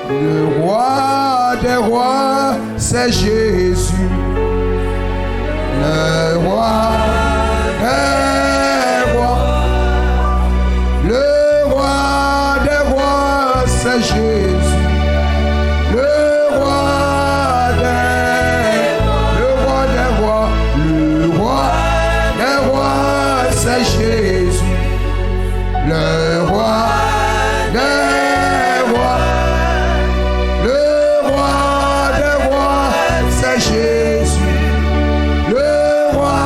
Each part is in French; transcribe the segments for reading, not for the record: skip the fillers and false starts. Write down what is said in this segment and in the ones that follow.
Le roi des rois, c'est Jésus. Le roi des rois. Le roi des rois, c'est Jésus. Le roi des rois. Le roi des rois, c'est Jésus. Le roi des rois. Le roi des rois, c'est Jésus. Le roi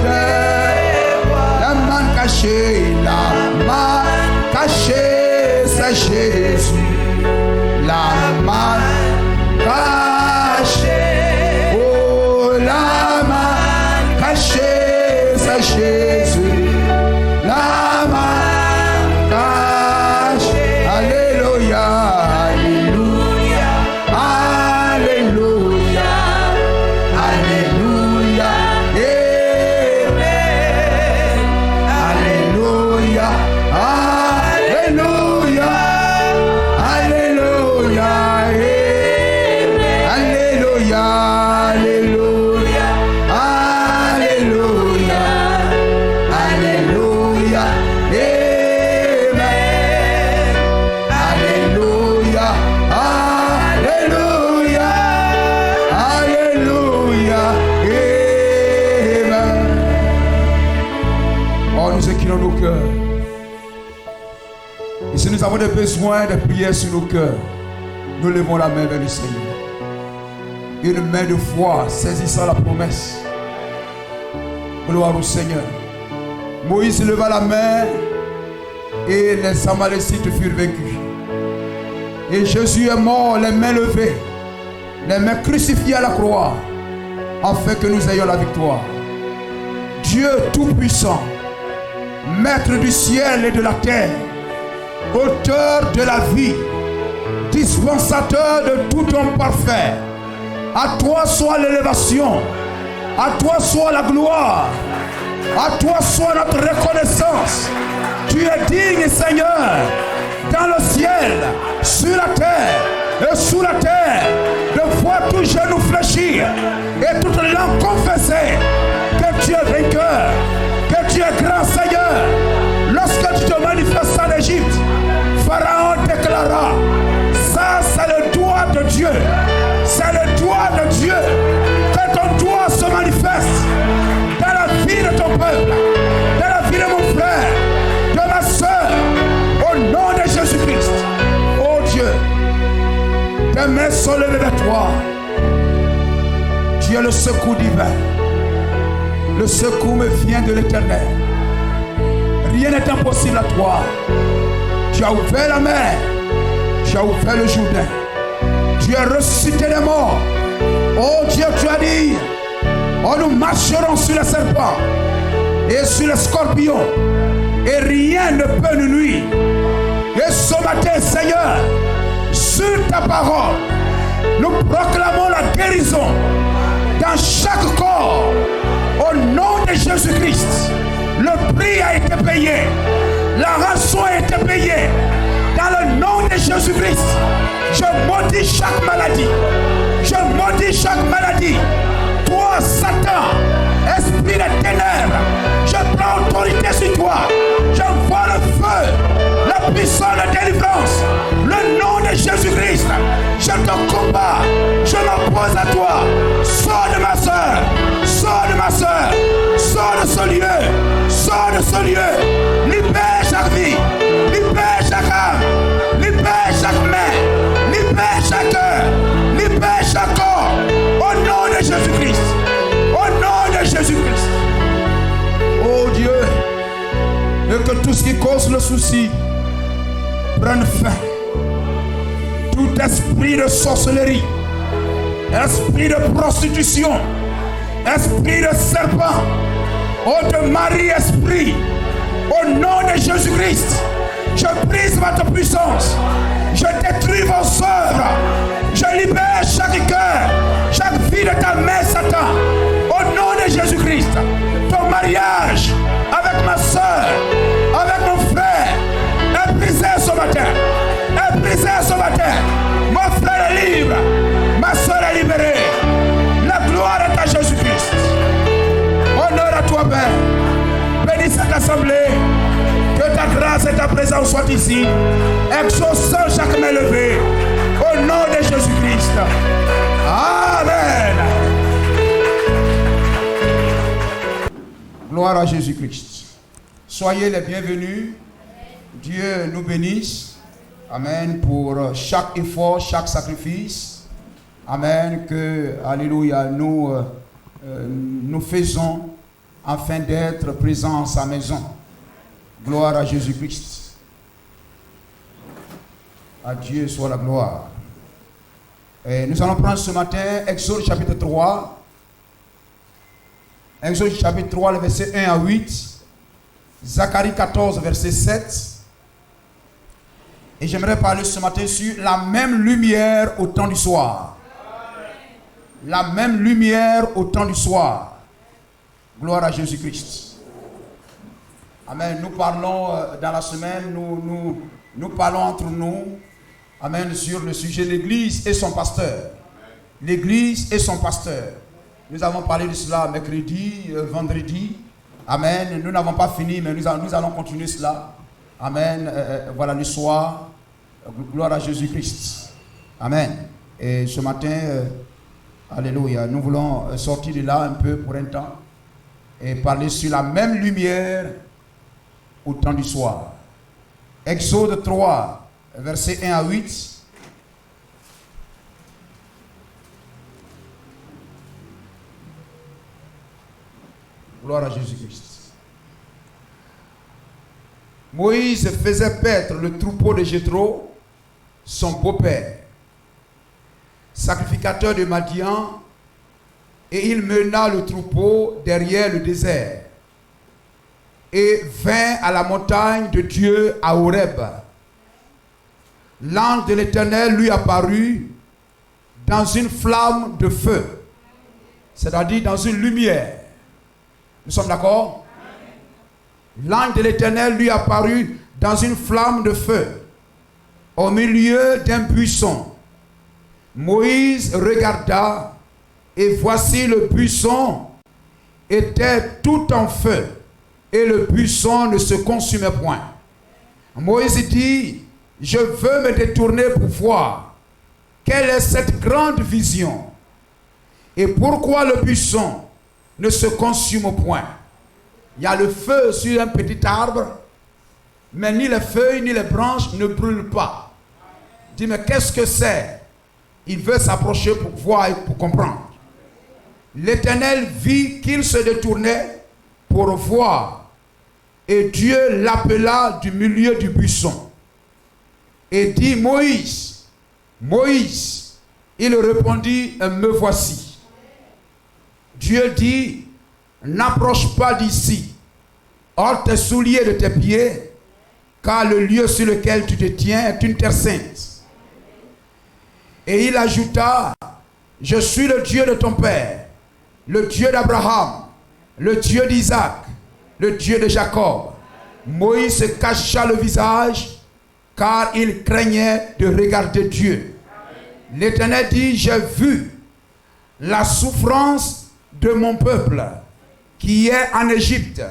des rois. La main cachée, c'est Jésus. La main cachée. Oh, la main cachée, c'est Jésus. La main cachée. Alléluia, alléluia, alléluia, alléluia, amen. Alléluia, alléluia, alléluia, amen. Alléluia, alléluia, alléluia, alléluia, amen. Alléluia, alléluia, alléluia, amen. Oh, nous inclinons nos cœurs. Et si nous avons des besoins de prière sur nos cœurs, nous levons la main vers le Seigneur. Une main de foi saisissant la promesse. Gloire au Seigneur. Moïse leva la main et les Amalécites furent vaincus. Et Jésus est mort, les mains levées, les mains crucifiées à la croix, afin que nous ayons la victoire. Dieu Tout-Puissant, Maître du ciel et de la terre, Auteur de la vie, dispensateur de tout homme parfait, à toi soit l'élévation, à toi soit la gloire, à toi soit notre reconnaissance. Tu es digne, Seigneur, dans le ciel, sur la terre et sous la terre, de voir tout genou fléchir et toute langue confesser que tu es vainqueur, que tu es grand, Seigneur. Lorsque tu te manifestes en Égypte, Pharaon déclara: ça c'est le doigt de Dieu, c'est le doigt de Dieu. Que ton doigt se manifeste dans la vie de ton peuple, dans la vie de mon frère, de ma soeur, au nom de Jésus-Christ. Oh Dieu, tes mains sont levées vers toi. Tu es le secours divin. Le secours me vient de l'Éternel. Rien n'est impossible à toi. Tu as ouvert la mer, tu as ouvert le Jourdain, tu as ressuscité les morts. Oh Dieu, tu as dit: oh, nous marcherons sur les serpents et sur les scorpions, et rien ne peut nous nuire. Et ce matin, Seigneur, sur ta parole, nous proclamons la guérison dans chaque corps. Au nom de Jésus-Christ, le prix a été payé, la rançon a été payée. Dans le nom de Jésus-Christ, je maudis chaque maladie. Je maudis chaque maladie. Toi, Satan, esprit de ténèbres, je prends autorité sur toi. J'envoie le feu, la puissance de délivrance. Le nom de Jésus-Christ, je te combats. Je m'oppose à toi. Sors de ma soeur. Sors de ma soeur. Sors de ce lieu. Sors de ce lieu. Libère chaque vie. Libère chaque âme. Libère chaque main. Libère chaque cœur. Libère chaque corps. Au nom de Jésus-Christ. Au nom de Jésus-Christ. Oh Dieu, et que tout ce qui cause le souci prenne fin. Tout esprit de sorcellerie, esprit de prostitution, esprit de serpent, oh de Marie-esprit, au nom de Jésus-Christ, je brise votre puissance, je détruis vos œuvres, je libère chaque cœur, chaque vie de ta main, Satan, au nom de Jésus-Christ. Ton mariage avec ma soeur, avec mon frère, est brisé ce matin, est brisé ce matin. à Jésus-Christ. Soyez les bienvenus. Dieu nous bénisse. Amen. Pour chaque effort, chaque sacrifice. Amen. Que, alléluia, nous faisons afin d'être présents en sa maison. Gloire à Jésus-Christ. À Dieu soit la gloire. Et nous allons prendre ce matin Exode chapitre 3. Exode chapitre 3, le verset 1 à 8. Zacharie 14, verset 7. Et j'aimerais parler ce matin sur la même lumière au temps du soir. La même lumière au temps du soir. Gloire à Jésus-Christ. Amen. Nous parlons dans la semaine, nous parlons entre nous. Amen. Sur le sujet de l'Église et son pasteur. L'Église et son pasteur. Nous avons parlé de cela mercredi, vendredi. Amen. Nous n'avons pas fini, mais nous allons continuer cela. Amen. Voilà le soir. Gloire à Jésus-Christ. Amen. Et ce matin, alléluia, nous voulons sortir de là un peu pour un temps et parler sur la même lumière au temps du soir. Exode 3, versets 1 à 8. Gloire à Jésus-Christ. Moïse faisait paître le troupeau de Jéthro, son beau-père, sacrificateur de Madian, et il mena le troupeau derrière le désert et vint à la montagne de Dieu à Horeb. L'ange de l'Éternel lui apparut dans une flamme de feu, c'est-à-dire dans une lumière. Nous sommes d'accord? L'ange de l'Éternel lui apparut dans une flamme de feu, au milieu d'un buisson. Moïse regarda, et voici le buisson était tout en feu, et le buisson ne se consumait point. Moïse dit, je veux me détourner pour voir quelle est cette grande vision, et pourquoi le buisson ne se consume point. Il y a le feu sur un petit arbre, mais ni les feuilles ni les branches ne brûlent pas. Dis, mais qu'est-ce que c'est? Il veut s'approcher pour voir et pour comprendre. L'Éternel vit qu'il se détournait pour voir, et Dieu l'appela du milieu du buisson et dit, Moïse, Moïse. Il répondit, me voici. Dieu dit, n'approche pas d'ici, hors tes souliers de tes pieds, car le lieu sur lequel tu te tiens est une terre sainte. Et il ajouta, je suis le Dieu de ton père, le Dieu d'Abraham, le Dieu d'Isaac, le Dieu de Jacob. Moïse se cacha le visage, car il craignait de regarder Dieu. L'Éternel dit, j'ai vu la souffrance de mon peuple qui est en Égypte,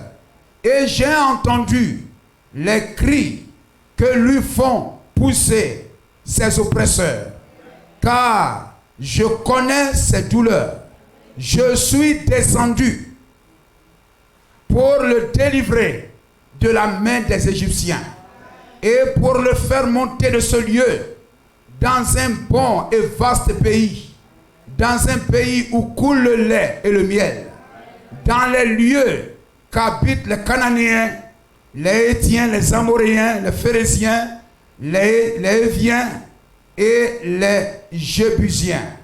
et j'ai entendu les cris que lui font pousser ses oppresseurs, car je connais ses douleurs. Je suis descendu pour le délivrer de la main des Égyptiens et pour le faire monter de ce lieu dans un bon et vaste pays, dans un pays où coule le lait et le miel, dans les lieux qu'habitent les Cananéens, les Hétiens, les Amoréens, les Phéréziens, les Héviens et les Jébusiens.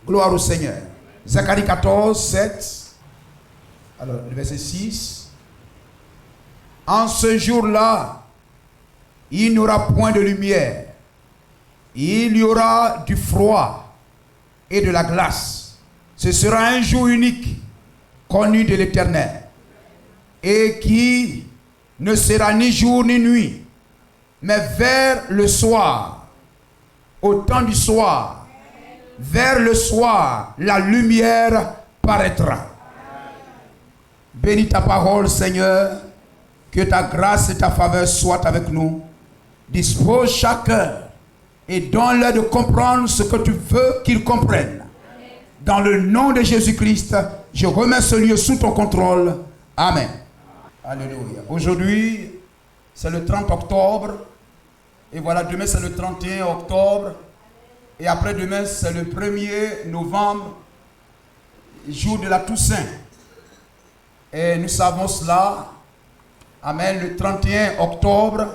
Gloire au Seigneur. Zacharie 14, 7. Alors, le verset 6. En ce jour-là, il n'y aura point de lumière. Il y aura du froid et de la glace. Ce sera un jour unique, connu de l'Éternel, et qui ne sera ni jour ni nuit, mais vers le soir, au temps du soir, vers le soir, la lumière paraîtra. Bénis ta parole, Seigneur, que ta grâce et ta faveur soient avec nous. Dispose chacun et donne-leur de comprendre ce que tu veux qu'ils comprennent. Dans le nom de Jésus-Christ, je remets ce lieu sous ton contrôle. Amen. Alléluia. Aujourd'hui, c'est le 30 octobre. Et voilà, demain c'est le 31 octobre. Et après-demain, c'est le 1er novembre, jour de la Toussaint. Et nous savons cela. Amen. Le 31 octobre,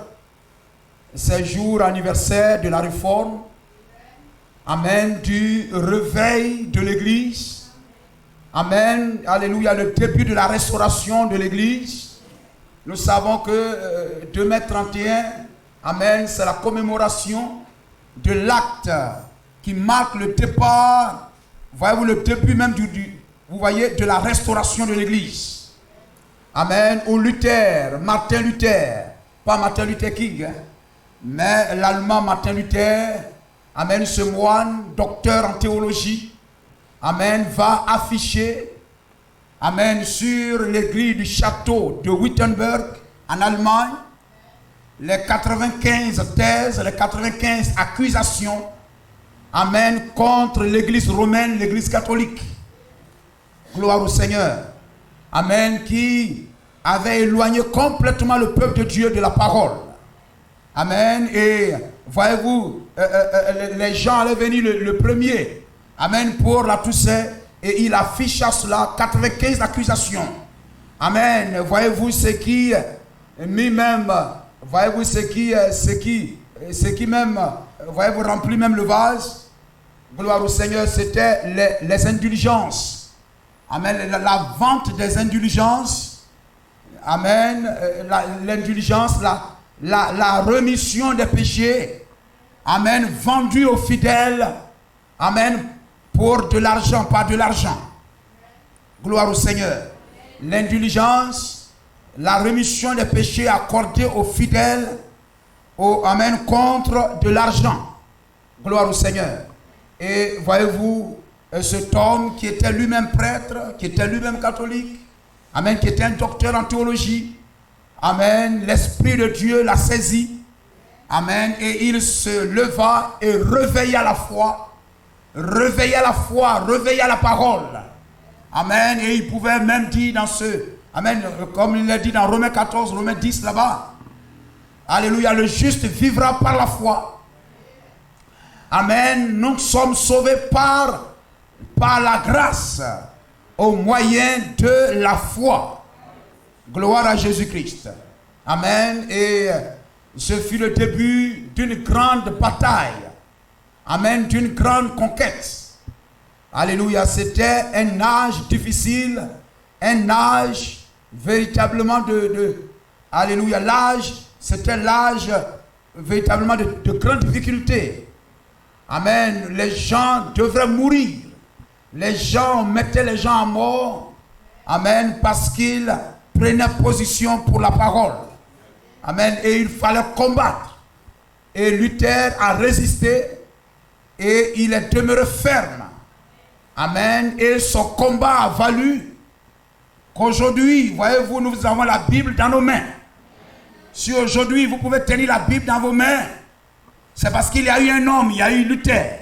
c'est jour anniversaire de la réforme. Amen. Du réveil de l'Église. Amen. Alléluia. Le début de la restauration de l'Église. Nous savons que demain 31, amen, c'est la commémoration de l'acte qui marque le départ, voyez-vous, le début même vous voyez, de la restauration de l'Église. Amen. Au Luther, Martin Luther, pas Martin Luther King, hein, mais l'Allemand Martin Luther, amen, ce moine, docteur en théologie, amen, va afficher, amen, sur l'église du château de Wittenberg, en Allemagne, les 95 thèses, les 95 accusations, amen, contre l'église romaine, l'église catholique. Gloire au Seigneur. Amen, qui avait éloigné complètement le peuple de Dieu de la parole. Amen. Et voyez-vous, les gens allaient venir le premier. Amen, pour la Toussaint. Et il afficha cela, 95 accusations. Amen. Voyez-vous ce qui, lui-même, voyez-vous ce qui même, voyez-vous, remplit même le vase. Gloire au Seigneur, c'était les indulgences. Amen. La vente des indulgences. Amen. L'indulgence, la rémission des péchés. Amen. Vendue aux fidèles. Amen. Pour de l'argent, pas de l'argent. Gloire au Seigneur. L'indulgence, la rémission des péchés accordée aux fidèles. Amen. Contre de l'argent. Gloire au Seigneur. Et voyez-vous, cet homme qui était lui-même prêtre, qui était lui-même catholique, amen, qui était un docteur en théologie, amen, l'Esprit de Dieu l'a saisi, amen, et il se leva et réveilla la foi, réveilla la parole, amen, et il pouvait même dire dans amen, comme il l'a dit dans Romains 14, Romains 10 là-bas, alléluia, le juste vivra par la foi, amen, nous sommes sauvés par la grâce, au moyen de la foi. Gloire à Jésus-Christ. Amen. Et ce fut le début d'une grande bataille. Amen. D'une grande conquête. Alléluia. C'était un âge difficile. Un âge véritablement alléluia. C'était l'âge véritablement de grande difficulté. Amen. Les gens devraient mourir. Les gens mettaient les gens à mort. Amen. Parce qu'ils prenaient position pour la parole. Amen. Et il fallait combattre. Et Luther a résisté. Et il est demeuré ferme. Amen. Et son combat a valu qu'aujourd'hui, voyez-vous, nous avons la Bible dans nos mains. Si aujourd'hui vous pouvez tenir la Bible dans vos mains, c'est parce qu'il y a eu un homme, il y a eu Luther.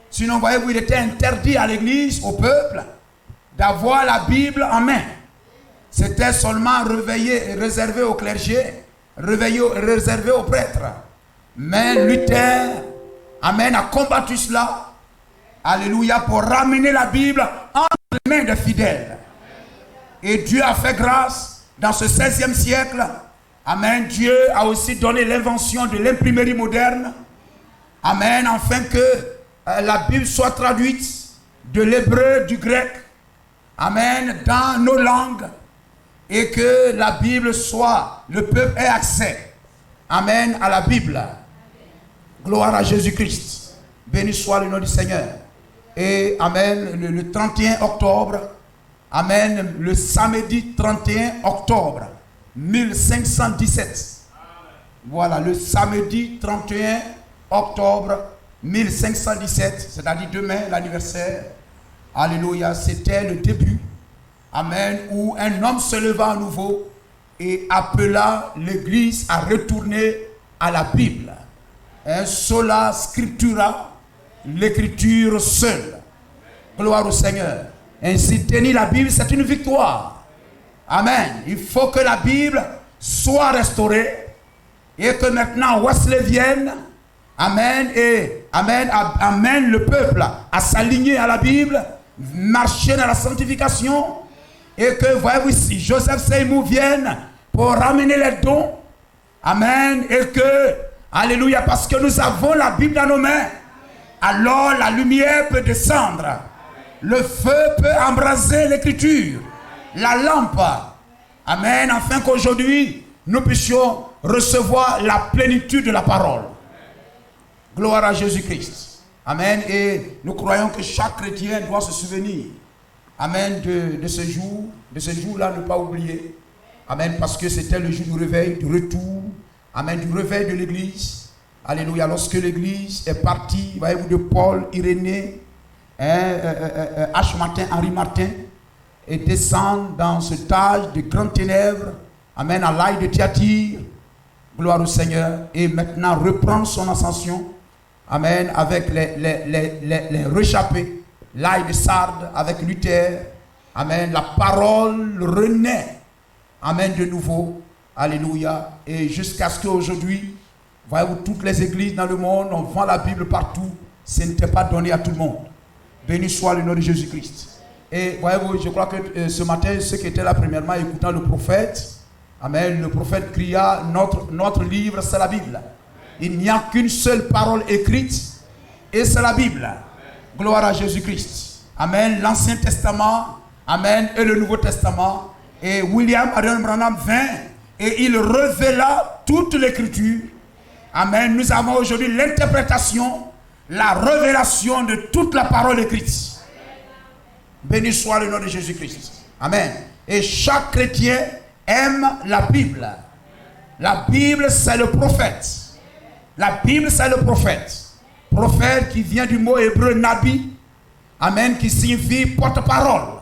Sinon, voyez-vous, il était interdit à l'église, au peuple, d'avoir la Bible en main. C'était seulement réservé au clergé, réservé aux prêtres. Mais Luther, amen, a combattu cela, alléluia, pour ramener la Bible entre les mains des fidèles. Et Dieu a fait grâce dans ce 16e siècle. Amen. Dieu a aussi donné l'invention de l'imprimerie moderne. Amen. Afin que la Bible soit traduite de l'hébreu, du grec, amen, dans nos langues, et que la Bible le peuple ait accès, amen, à la Bible. Gloire à Jésus-Christ. Béni soit le nom du Seigneur. Et amen, le 31 octobre, amen, le samedi 31 octobre 1517. Voilà, le samedi 31 octobre 1517, c'est-à-dire demain, l'anniversaire. Alléluia, c'était le début. Amen, où un homme se leva à nouveau et appela l'église à retourner à la Bible. Sola scriptura, l'écriture seule. Gloire au Seigneur. Ainsi, tenir la Bible, c'est une victoire. Amen. Il faut que la Bible soit restaurée et que maintenant Wesley vienne. Amen. Et Amen. Amène le peuple à s'aligner à la Bible, marcher dans la sanctification. Et que, voyez-vous, si Joseph Seymour vienne pour ramener les dons. Amen. Et que, alléluia, parce que nous avons la Bible dans nos mains. Alors la lumière peut descendre. Le feu peut embraser l'écriture. La lampe. Amen. Afin qu'aujourd'hui, nous puissions recevoir la plénitude de la parole. Gloire à Jésus-Christ. Amen. Et nous croyons que chaque chrétien doit se souvenir. Amen. De ce jour. De ce jour-là, ne pas oublier. Amen. Parce que c'était le jour du réveil, du retour. Amen. Du réveil de l'église. Alléluia. Lorsque l'église est partie, voyez-vous, de Paul, Irénée, H. Martin, Henri Martin, et descend dans cet âge de grandes ténèbres. Amen. À l'ail de Thyatire. Gloire au Seigneur. Et maintenant reprendre son ascension. Amen. Avec les réchappés. L'ail de Sardes avec Luther. Amen. La parole renaît. Amen. De nouveau. Alléluia. Et jusqu'à ce qu'aujourd'hui, voyez-vous, toutes les églises dans le monde, on vend la Bible partout. Ce n'était pas donné à tout le monde. Béni soit le nom de Jésus-Christ. Et voyez-vous, je crois que ce matin, ceux qui étaient là premièrement écoutant le prophète, amen, le prophète cria, notre livre, c'est la Bible. Il n'y a qu'une seule parole écrite, et c'est la Bible. Gloire à Jésus-Christ. Amen. L'Ancien Testament, amen, et le Nouveau Testament. Et William Adrian Branham vint, et il révéla toute l'écriture. Amen. Nous avons aujourd'hui l'interprétation, la révélation de toute la parole écrite. Béni soit le nom de Jésus-Christ. Amen. Et chaque chrétien aime la Bible. La Bible, c'est le prophète. La Bible, c'est le prophète. Prophète qui vient du mot hébreu nabi. Amen. Qui signifie porte-parole.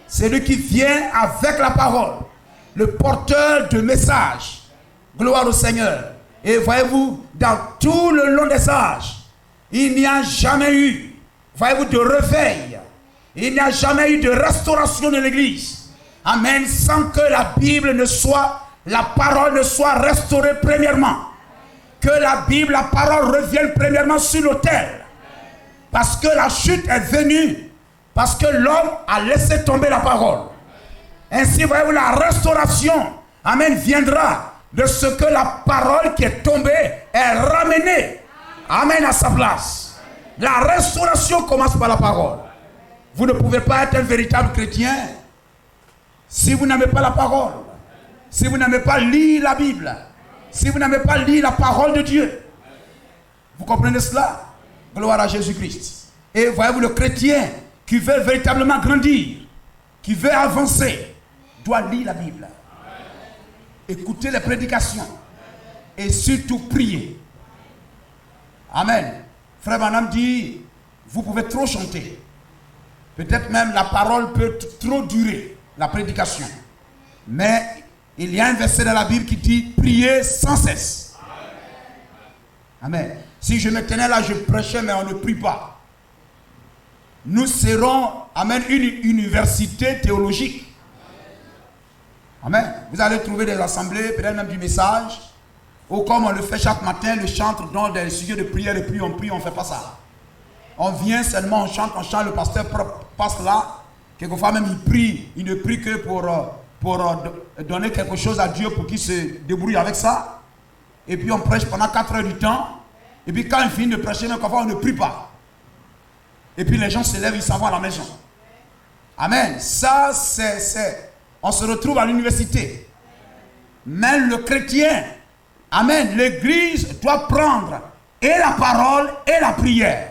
C'est lui qui vient avec la parole. Le porteur de message. Gloire au Seigneur. Et voyez-vous, dans tout le long des âges, il n'y a jamais eu, voyez-vous, de réveil. Il n'y a jamais eu de restauration de l'église. Amen. Sans que la Bible ne soit, la parole ne soit restaurée premièrement. Que la Bible, la parole revienne premièrement sur l'autel. Parce que la chute est venue. Parce que l'homme a laissé tomber la parole. Ainsi, voyez-vous, la restauration, amen, viendra de ce que la parole qui est tombée est ramenée, amen, à sa place. La restauration commence par la parole. Vous ne pouvez pas être un véritable chrétien si vous n'aimez pas la parole, si vous n'aimez pas lire la Bible, si vous n'aimez pas lire la parole de Dieu. Vous comprenez cela? Gloire à Jésus-Christ. Et voyez-vous, le chrétien qui veut véritablement grandir, qui veut avancer, doit lire la Bible, écouter les prédications et surtout prier. Amen. Frère Branham dit, vous pouvez trop chanter. Peut-être même la parole peut trop durer, la prédication. Mais il y a un verset dans la Bible qui dit, priez sans cesse. Amen. Si je me tenais là, je prêchais, mais on ne prie pas. Nous serons, amen, une université théologique. Amen. Vous allez trouver des assemblées, peut-être même du message, ou comme on le fait chaque matin, le chantre dans des sujets de prière et puis on prie, on ne fait pas ça. On vient seulement, on chante, le pasteur passe là, quelquefois même il ne prie que pour donner quelque chose à Dieu pour qu'il se débrouille avec ça. Et puis on prêche pendant 4 heures du temps, et puis quand il finit de prêcher, même quelquefois on ne prie pas. Et puis les gens se lèvent, ils s'en vont à la maison. Amen. Ça, on se retrouve à l'université. Mais le chrétien, amen, l'église doit prendre et la parole et la prière.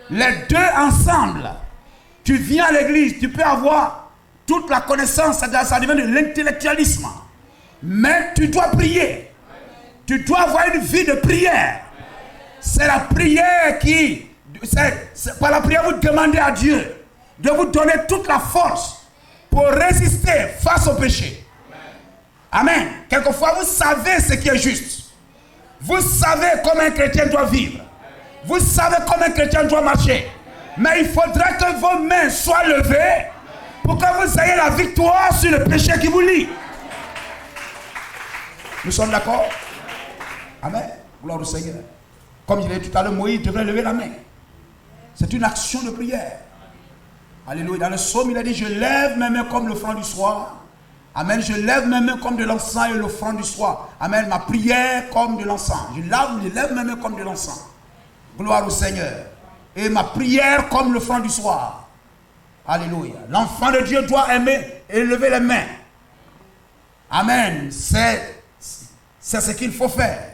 Les deux ensemble. Tu viens à l'église, tu peux avoir toute la connaissance, ça devient de l'intellectualisme. Mais tu dois prier. Tu dois avoir une vie de prière. C'est la prière c'est par la prière vous demandez à Dieu de vous donner toute la force pour résister face au péché. Amen. Quelquefois, vous savez ce qui est juste. Vous savez comment un chrétien doit vivre. Vous savez comment un chrétien doit marcher. Mais il faudrait que vos mains soient levées pour que vous ayez la victoire sur le péché qui vous lie. Nous sommes d'accord? Amen. Gloire au Seigneur. Comme je l'ai dit tout à l'heure, Moïse devrait lever la main. C'est une action de prière. Alléluia. Dans le psaume, il a dit, je lève mes mains comme l'offrande du soir. Amen. Je lève mes mains comme de l'encens et l'offrande du soir. Amen. Ma prière comme de l'encens. Je lève mes mains comme de l'encens. Gloire au Seigneur. Et ma prière comme l'offrande du soir. Alléluia. L'enfant de Dieu doit aimer et lever les mains. Amen. C'est ce qu'il faut faire.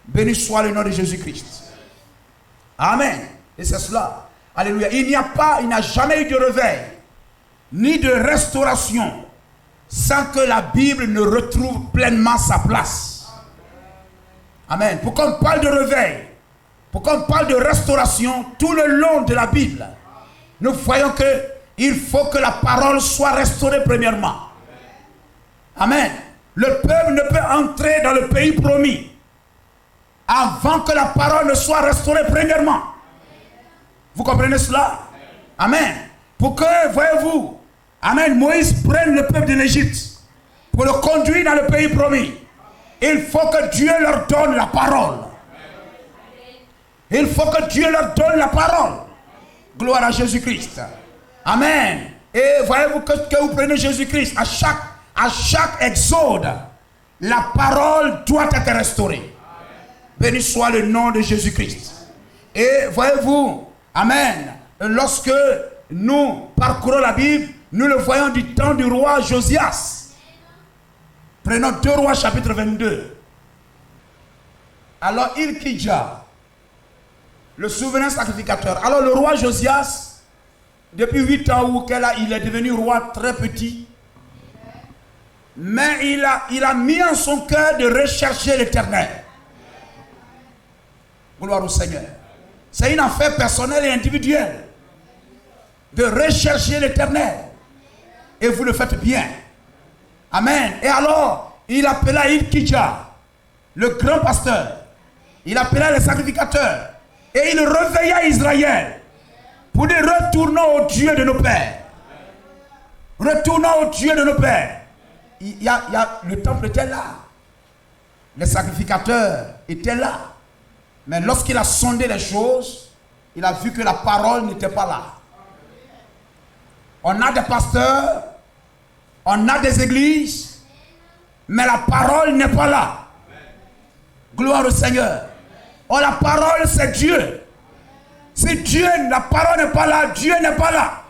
Béni soit le nom de Jésus-Christ. Amen. Et c'est cela. Alléluia. Il n'y a jamais eu de réveil, ni de restauration, sans que la Bible ne retrouve pleinement sa place. Amen. Pourquoi on parle de réveil? Pourquoi on parle de restauration? Tout le long de la Bible, nous voyons qu'il faut que la parole soit restaurée premièrement. Amen. Le peuple ne peut entrer dans le pays promis avant que la parole ne soit restaurée premièrement. Vous comprenez cela? Amen. Pour que, voyez-vous, amen, Moïse prenne le peuple de l'Égypte pour le conduire dans le pays promis. Il faut que Dieu leur donne la parole. Il faut que Dieu leur donne la parole. Gloire à Jésus-Christ. Amen. Et voyez-vous que vous prenez Jésus-Christ, à chaque exode, la parole doit être restaurée. Béni soit le nom de Jésus-Christ. Et voyez-vous, amen, lorsque nous parcourons la Bible, nous le voyons du temps du roi Josias. Prenons 2 Rois chapitre 22. Alors Hilkidja, le souverain sacrificateur. Alors le roi Josias, depuis 8 ans il est devenu roi très petit, mais il a mis en son cœur de rechercher l'Éternel. Gloire au Seigneur. C'est une affaire personnelle et individuelle de rechercher l'Éternel. Et vous le faites bien. Amen. Et alors, il appela Hilkidja, le grand pasteur. Il appela les sacrificateurs. Et il réveilla Israël pour dire, retournons au Dieu de nos pères. Retournons au Dieu de nos pères. Le temple était là. Les sacrificateurs étaient là. Mais lorsqu'il a sondé les choses, il a vu que la parole n'était pas là. On a des pasteurs, on a des églises, mais la parole n'est pas là. Gloire au Seigneur. Oh, la parole, c'est Dieu. Si Dieu, la parole n'est pas là, Dieu n'est pas là.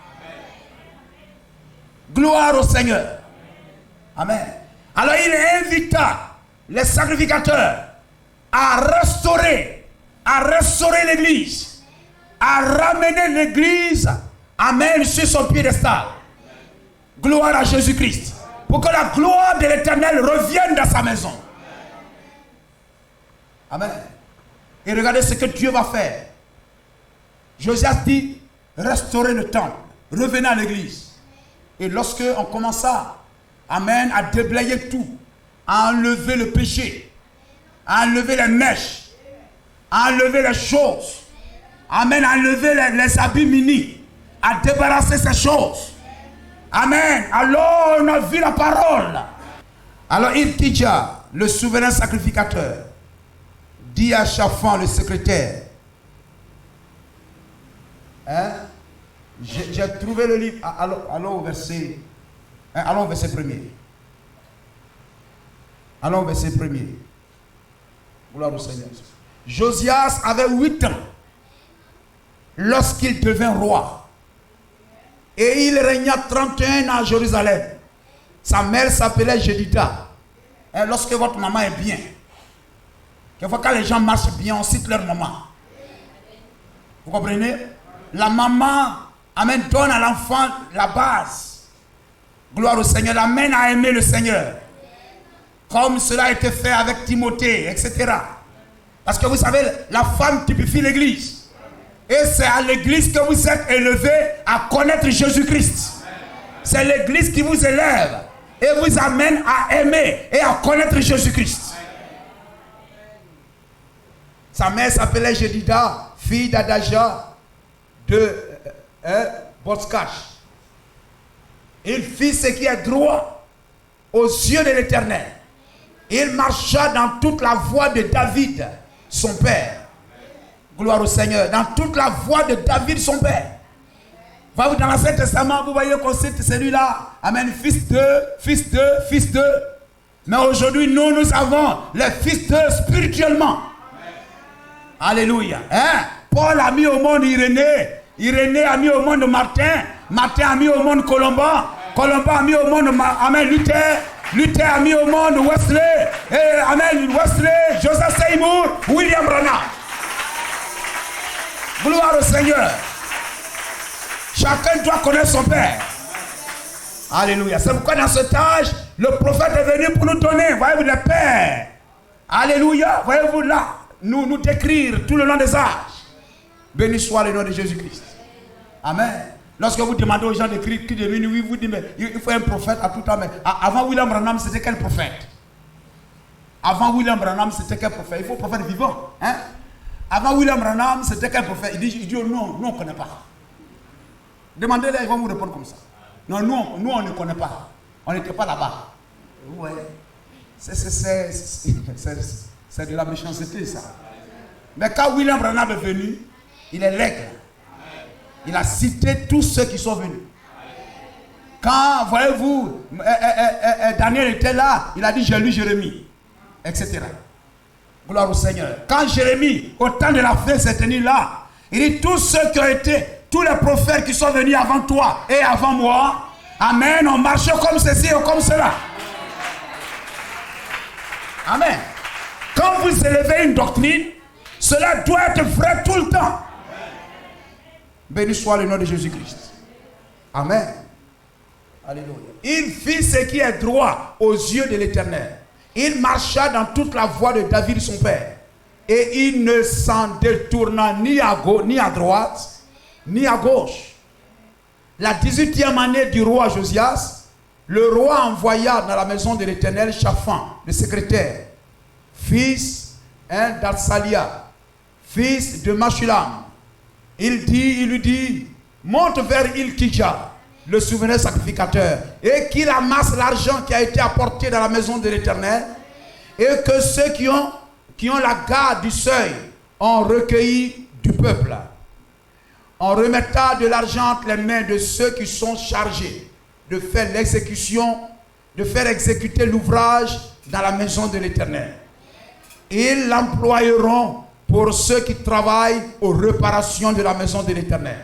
Gloire au Seigneur. Amen. Alors il invita les sacrificateurs à restaurer l'église, à ramener l'église, amen, sur son piédestal. Gloire à Jésus-Christ. Pour que la gloire de l'Éternel revienne dans sa maison. Amen. Et regardez ce que Dieu va faire. Josias dit, restaurez le temple, revenez à l'église. Et lorsque on commença, amen, à déblayer tout, à enlever le péché, à enlever les mèches, à enlever les choses, amen, à enlever les habits minis, à débarrasser ces choses. Amen. Alors on a vu la parole. Alors Hilkidja, le souverain sacrificateur, dit à Shaphan, le secrétaire, j'ai trouvé le livre. Allons au verset. Allons au verset 1er. Allons au verset 1er. Gloire au Seigneur. Josias avait 8 ans lorsqu'il devint roi. Et il régna 31 ans à Jérusalem. Sa mère s'appelait Jedida. Et lorsque votre maman est bien, quelquefois quand les gens marchent bien, on cite leur maman. Vous comprenez? La maman, amen, donne à l'enfant la base. Gloire au Seigneur, l'amène à aimer le Seigneur. Comme cela a été fait avec Timothée, etc. Parce que vous savez, la femme typifie l'église. Et c'est à l'église que vous êtes élevés à connaître Jésus-Christ. C'est l'église qui vous élève et vous amène à aimer et à connaître Jésus-Christ. Sa mère s'appelait Jedida, fille d'Adaja de Botskach. Il fit ce qui est droit aux yeux de l'Éternel. Il marcha dans toute la voie de David, son père. Gloire au Seigneur. Dans toute la voie de David, son père. Voyez-vous, dans l'Ancien Testament, vous voyez qu'on cite celui-là. Amen. Fils de, fils de, fils de. Mais aujourd'hui, nous avons les fils de spirituellement. Alléluia. Hein? Paul a mis au monde Irénée. Irénée a mis au monde Martin. Martin a mis au monde Colomban. Colomban a mis au monde Amen, Luther. Luther a mis au monde Wesley. Et Amen, Wesley, Joseph Seymour, William Branham. Gloire au Seigneur. Chacun doit connaître son père. Alléluia. C'est pourquoi dans cet âge, le prophète est venu pour nous donner, voyez-vous, le père. Alléluia. Voyez-vous là, nous décrire tout le long des âges. Béni soit le nom de Jésus-Christ. Amen. Lorsque vous demandez aux gens d'écrire qui devient, oui, vous dites, mais il faut un prophète à tout temps. Mais avant William Branham, c'était quel prophète? Avant William Branham, c'était quel prophète? Il faut un prophète vivant. Hein? Avant William Branham, c'était quel prophète? Il dit oh, non, nous on ne connaît pas. Demandez-les, ils vont vous répondre comme ça. Non, nous on ne connaît pas. On n'était pas là-bas. Ouais. C'est de la méchanceté, ça. Mais quand William Branham est venu, il est l'aigle. Il a cité tous ceux qui sont venus. Quand, voyez-vous, Daniel était là, il a dit j'ai lu Jérémie, etc. Gloire au Seigneur. Quand Jérémie, au temps de la fin, s'est tenu là, il dit tous ceux qui ont été, tous les prophètes qui sont venus avant toi et avant moi, amen, on marche comme ceci et comme cela. Amen. Quand vous élevez une doctrine, cela doit être vrai tout le temps. Béni soit le nom de Jésus-Christ. Amen. Alléluia. Il fit ce qui est droit aux yeux de l'Éternel. Il marcha dans toute la voie de David son père. Et il ne s'en détourna ni à droite, ni à gauche. La 18e année du roi Josias, le roi envoya dans la maison de l'Éternel Shaphan, le secrétaire, fils d'Atsalia, fils de Mashulam. Il lui dit, monte vers Ilkija, le souverain sacrificateur, et qu'il amasse l'argent qui a été apporté dans la maison de l'Éternel, et que ceux qui ont la garde du seuil ont recueilli du peuple. On remettra de l'argent entre les mains de ceux qui sont chargés de faire l'exécution, de faire exécuter l'ouvrage dans la maison de l'Éternel. Ils l'emploieront pour ceux qui travaillent aux réparations de la maison de l'Éternel.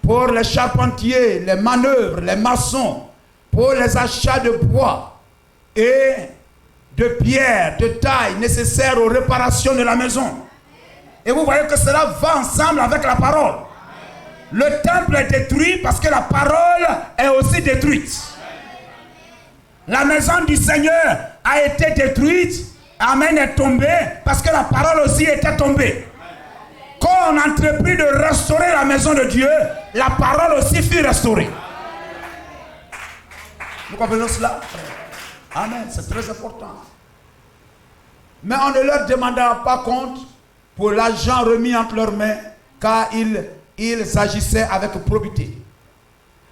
Pour les charpentiers, les manœuvres, les maçons, pour les achats de bois et de pierres, de taille nécessaires aux réparations de la maison. Et vous voyez que cela va ensemble avec la parole. Le temple est détruit parce que la parole est aussi détruite. La maison du Seigneur a été détruite. Amen est tombé parce que la parole aussi était tombée. Quand on entreprit de restaurer la maison de Dieu, la parole aussi fut restaurée. Vous comprenez cela? Amen, c'est très important. Mais on ne leur demanda pas compte pour l'argent remis entre leurs mains, car ils agissaient avec probité.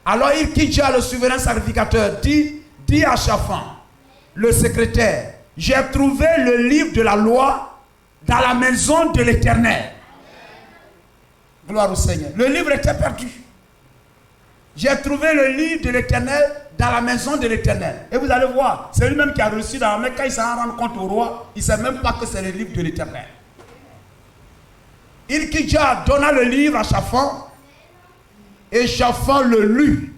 Alors Ilkija, le souverain sacrificateur, dit à Shaphan, le secrétaire, j'ai trouvé le livre de la loi dans la maison de l'Éternel. Gloire au Seigneur. Le livre était perdu. J'ai trouvé le livre de l'Éternel dans la maison de l'Éternel. Et vous allez voir, c'est lui-même qui a reçu dans la main. Quand il s'en rend compte au roi, il ne sait même pas que c'est le livre de l'Éternel. Ilkija donna le livre à Shaphan et Shaphan le lut.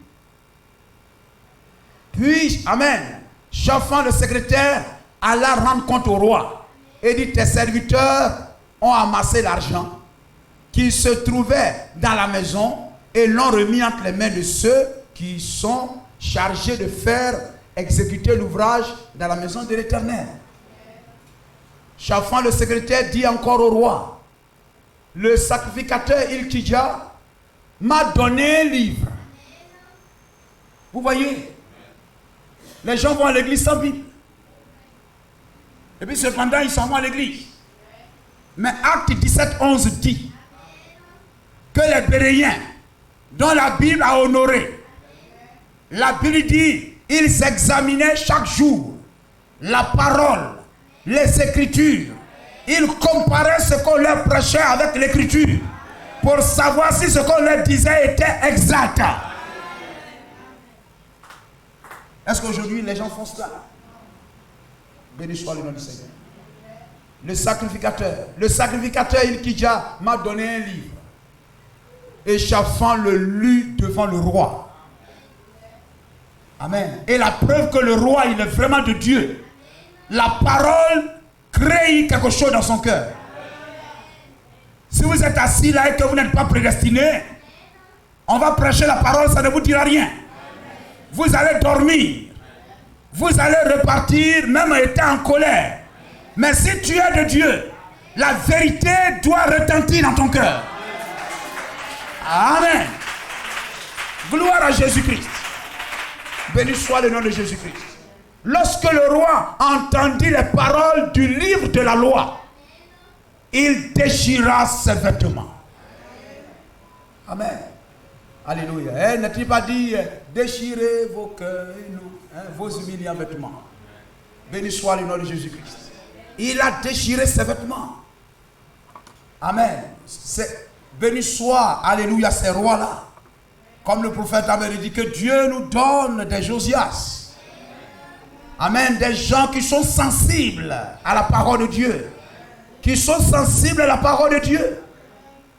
Puis, amen, Shaphan le secrétaire alla rendre compte au roi et dit, tes serviteurs ont amassé l'argent qui se trouvait dans la maison et l'ont remis entre les mains de ceux qui sont chargés de faire exécuter l'ouvrage dans la maison de l'Éternel. Shaphan le secrétaire dit encore au roi, le sacrificateur Ilkija m'a donné un livre. Vous voyez, les gens vont à l'église sans Bible. Et puis cependant, ils s'en vont à l'église. Mais Acte 17:11 dit que les Béréens, dont la Bible a honoré, La Bible dit, ils examinaient chaque jour la parole, les Écritures. Ils comparaient ce qu'on leur prêchait avec l'Écriture pour savoir si ce qu'on leur disait était exact. Est-ce qu'aujourd'hui les gens font cela? Béni soit le nom du Seigneur. Le sacrificateur Ilkidja m'a donné un livre. Et Shaphan le lut devant le roi. Amen. Et la preuve que le roi, il est vraiment de Dieu. La parole crée quelque chose dans son cœur. Si vous êtes assis là et que vous n'êtes pas prédestiné, on va prêcher la parole, ça ne vous dira rien. Vous allez dormir. Vous allez repartir, même étant en colère. Mais si tu es de Dieu, la vérité doit retentir dans ton cœur. Amen. Gloire à Jésus-Christ. Béni soit le nom de Jésus-Christ. Lorsque le roi entendit les paroles du livre de la loi, il déchira ses vêtements. Amen. Alléluia. N'a-t-il pas dit déchirez vos cœurs et vos humiliants vêtements? Béni soit le nom de Jésus-Christ. Il a déchiré ses vêtements. Amen. Béni soit, alléluia, ces rois-là. Comme le prophète avait dit que Dieu nous donne des Josias. Amen. Des gens qui sont sensibles à la parole de Dieu. Qui sont sensibles à la parole de Dieu.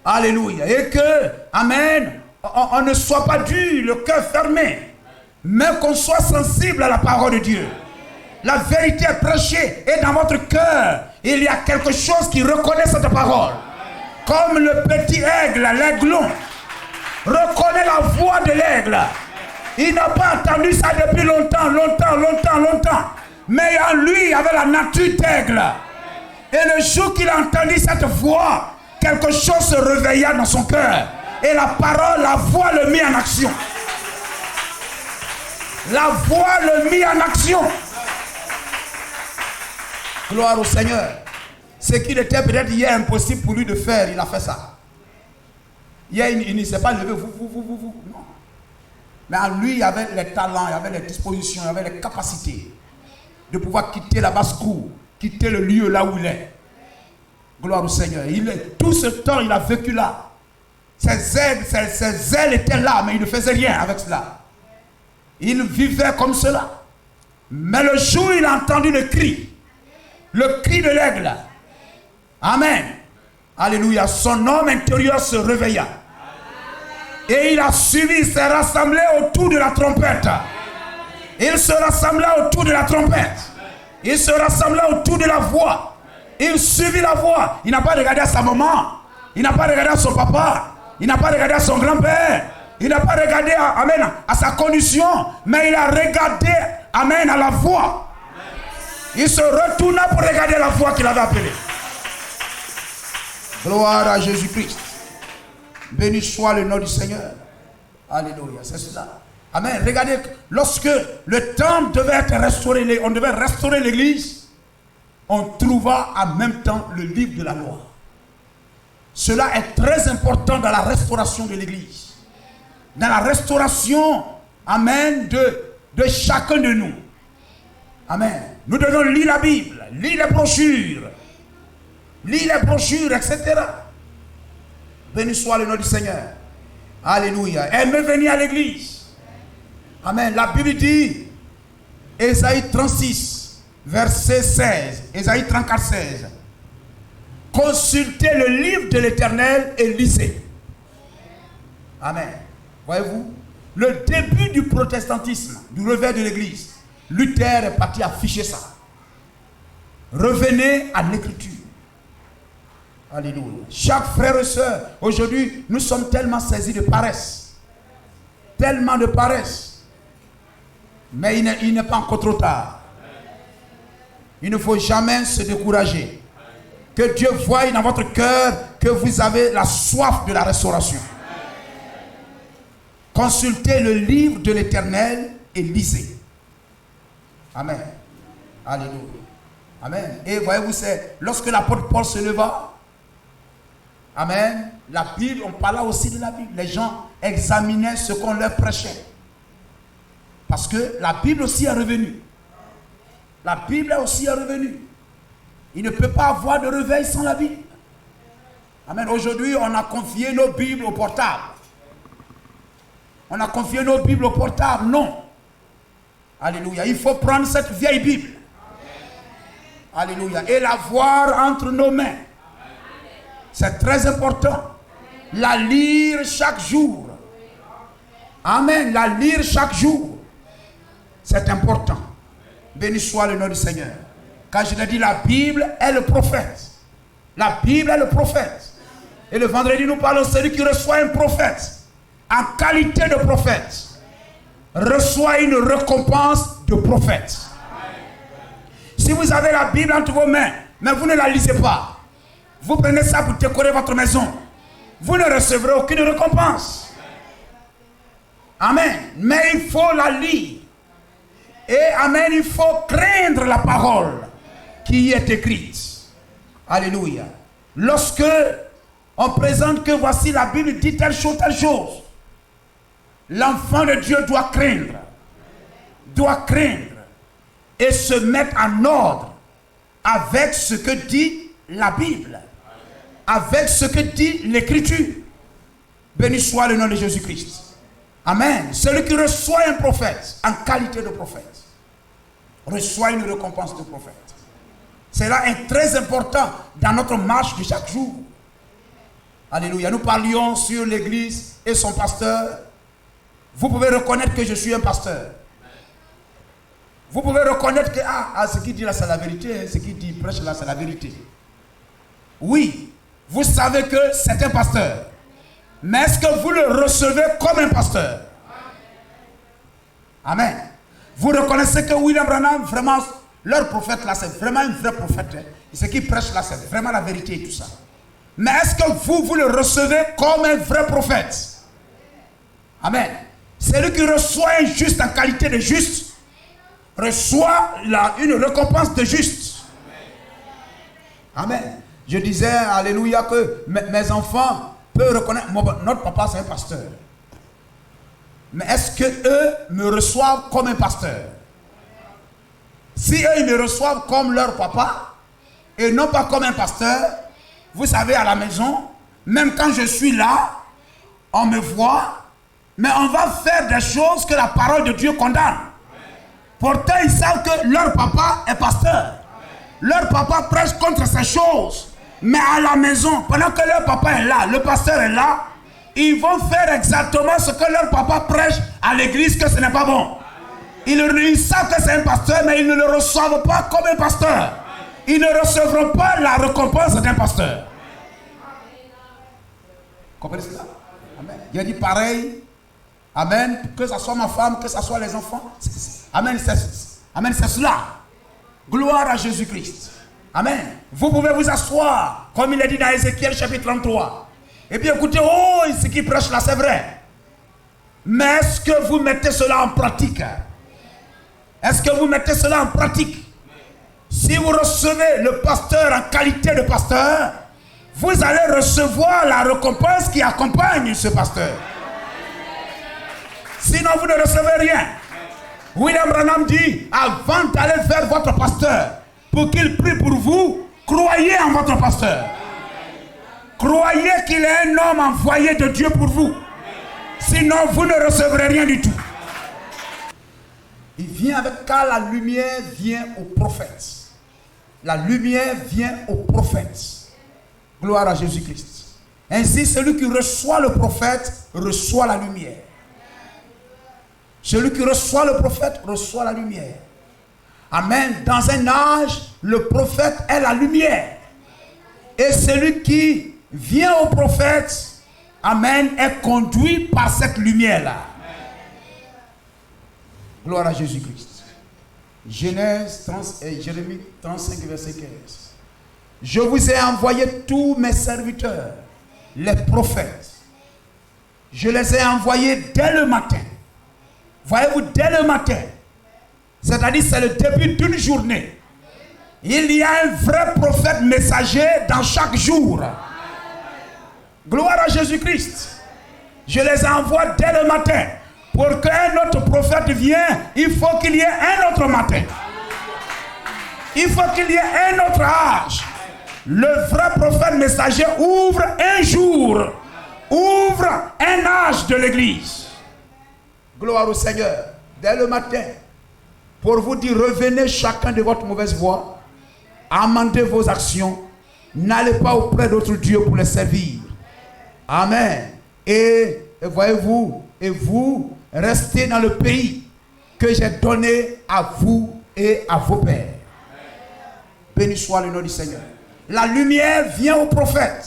Alléluia. Et que, amen, on ne soit pas dur, le cœur fermé. Mais qu'on soit sensible à la parole de Dieu. La vérité est prêchée et dans votre cœur, il y a quelque chose qui reconnaît cette parole. Comme le petit aigle, l'aiglon, reconnaît la voix de l'aigle. Il n'a pas entendu ça depuis longtemps. Mais en lui, il y avait la nature d'aigle. Et le jour qu'il a entendu cette voix, quelque chose se réveilla dans son cœur. Et la parole, la voix le mit en action. La voix le mit en action. Gloire au Seigneur. Ce qu'il était peut-être hier impossible pour lui de faire, il a fait ça. Hier, il ne s'est pas levé, vous. Non. Mais en lui, il y avait les talents, il y avait les dispositions, il y avait les capacités de pouvoir quitter la basse-cour, quitter le lieu là où il est. Gloire au Seigneur. Tout ce temps, il a vécu là. Ses ailes étaient là, mais il ne faisait rien avec cela. Il vivait comme cela. Mais le jour où il a entendu le cri de l'aigle. Amen. Alléluia. Son homme intérieur se réveilla. Et il a suivi, il s'est rassemblé autour de la trompette. Il se rassembla autour de la trompette. Il se rassembla autour de la voix. Il suivit la voix. Il n'a pas regardé à sa maman. Il n'a pas regardé à son papa. Il n'a pas regardé à son grand-père. Il n'a pas regardé à sa condition. Mais il a regardé, amen, à la voix. Il se retourna pour regarder la voix qu'il avait appelée. Gloire à Jésus-Christ. Béni soit le nom du Seigneur. Alléluia, c'est cela. Amen. Regardez, lorsque le temple devait être restauré, on devait restaurer l'église, on trouva en même temps le livre de la loi. Cela est très important dans la restauration de l'église. Dans la restauration, amen, de chacun de nous. Amen. Nous devons lire la Bible, lire les brochures, etc. Béni soit le nom du Seigneur. Alléluia. Aimez venir à l'église. Amen. La Bible dit, Ésaïe 36, verset 16, Ésaïe 34, 16. Consultez le livre de l'Éternel et lisez. Amen. Voyez-vous, le début du protestantisme, du réveil de l'église, Luther est parti afficher ça. Revenez à l'écriture. Alléluia. Chaque frère et soeur, aujourd'hui, nous sommes tellement saisis de paresse. Tellement de paresse. Mais il n'est pas encore trop tard. Il ne faut jamais se décourager. Que Dieu voie dans votre cœur que vous avez la soif de la restauration. Consultez le livre de l'Éternel et lisez. Amen. Alléluia. Amen. Et voyez-vous, c'est lorsque l'apôtre Paul se leva, amen, la Bible, on parlait aussi de la Bible. Les gens examinaient ce qu'on leur prêchait. Parce que la Bible aussi est revenue. La Bible aussi est revenue. Il ne peut pas avoir de réveil sans la Bible. Amen. Aujourd'hui, on a confié nos Bibles au portable. On a confié nos Bibles au portable. Non. Alléluia. Il faut prendre cette vieille Bible. Alléluia. Et la voir entre nos mains. C'est très important. La lire chaque jour. Amen. La lire chaque jour. C'est important. Béni soit le nom du Seigneur. Quand je l'ai dit, la Bible est le prophète. La Bible est le prophète. Et le vendredi, nous parlons de celui qui reçoit un prophète. En qualité de prophète. Reçoit une récompense de prophète. Si vous avez la Bible entre vos mains, mais vous ne la lisez pas, vous prenez ça pour décorer votre maison, vous ne recevrez aucune récompense. Amen. Mais il faut la lire. Et amen, il faut craindre la parole qui y est écrite. Alléluia. Lorsque on présente que voici la Bible dit telle chose, l'enfant de Dieu doit craindre et se mettre en ordre avec ce que dit la Bible, avec ce que dit l'Écriture. Béni soit le nom de Jésus-Christ. Amen. Celui qui reçoit un prophète en qualité de prophète reçoit une récompense de prophète. Cela est très important dans notre marche de chaque jour. Alléluia. Nous parlions sur l'église et son pasteur. Vous pouvez reconnaître que je suis un pasteur. Vous pouvez reconnaître que ce qui dit là c'est la vérité, ce qui dit prêche là c'est la vérité. Oui, vous savez que c'est un pasteur. Mais est-ce que vous le recevez comme un pasteur? Amen. Vous reconnaissez que William Branham, vraiment, leur prophète là, c'est vraiment un vrai prophète. Hein. Et ce qu'il prêche là, c'est vraiment la vérité et tout ça. Mais est-ce que vous le recevez comme un vrai prophète? Amen. Celui qui reçoit un juste en qualité de juste, reçoit une récompense de juste. Amen. Je disais, alléluia, que mes enfants peuvent reconnaître, notre papa c'est un pasteur. Mais est-ce qu'eux me reçoivent comme un pasteur? Si eux ils me reçoivent comme leur papa, et non pas comme un pasteur, vous savez, à la maison, même quand je suis là, on me voit, mais on va faire des choses que la parole de Dieu condamne. Pourtant, ils savent que leur papa est pasteur. Leur papa prêche contre ces choses. Mais à la maison, pendant que leur papa est là, le pasteur est là, ils vont faire exactement ce que leur papa prêche à l'église, que ce n'est pas bon. Ils savent que c'est un pasteur, mais ils ne le reçoivent pas comme un pasteur. Ils ne recevront pas la récompense d'un pasteur. Comprenez cela? Amen. Il a dit pareil. Amen. Que ce soit ma femme, que ce soit les enfants. Amen. Amen. C'est cela. Gloire à Jésus-Christ. Amen. Vous pouvez vous asseoir, comme il est dit dans Ézéchiel chapitre 33. Et puis écoutez, ce qui prêche là, c'est vrai. Mais est-ce que vous mettez cela en pratique? Est-ce que vous mettez cela en pratique? Si vous recevez le pasteur en qualité de pasteur, vous allez recevoir la récompense qui accompagne ce pasteur. Sinon, vous ne recevez rien. William Branham dit, avant d'aller vers votre pasteur, pour qu'il prie pour vous, croyez en votre pasteur. Croyez qu'il est un homme envoyé de Dieu pour vous. Sinon, vous ne recevrez rien du tout. Il vient avec, car la lumière vient au prophète. La lumière vient au prophète. Gloire à Jésus-Christ. Ainsi, celui qui reçoit le prophète reçoit la lumière. Celui qui reçoit le prophète reçoit la lumière. Amen. Dans un âge, le prophète est la lumière. Et celui qui vient au prophète, amen, est conduit par cette lumière-là. Gloire à Jésus-Christ. Jérémie 35, verset 15. Je vous ai envoyé tous mes serviteurs, les prophètes. Je les ai envoyés dès le matin. Voyez-vous, dès le matin. C'est-à-dire, c'est le début d'une journée. Il y a un vrai prophète messager dans chaque jour. Gloire à Jésus-Christ. Je les envoie dès le matin Pour qu'un autre prophète vienne, il faut qu'il y ait un autre matin. Il faut qu'il y ait un autre âge. Le vrai prophète messager ouvre un jour, ouvre un âge de l'église. Gloire au Seigneur. Dès le matin, pour vous dire, revenez chacun de votre mauvaise voie, amendez vos actions, n'allez pas auprès d'autres dieux pour les servir. Amen. Et voyez-vous, et vous restez dans le pays que j'ai donné à vous et à vos pères. Béni soit le nom du Seigneur. La lumière vient au prophète.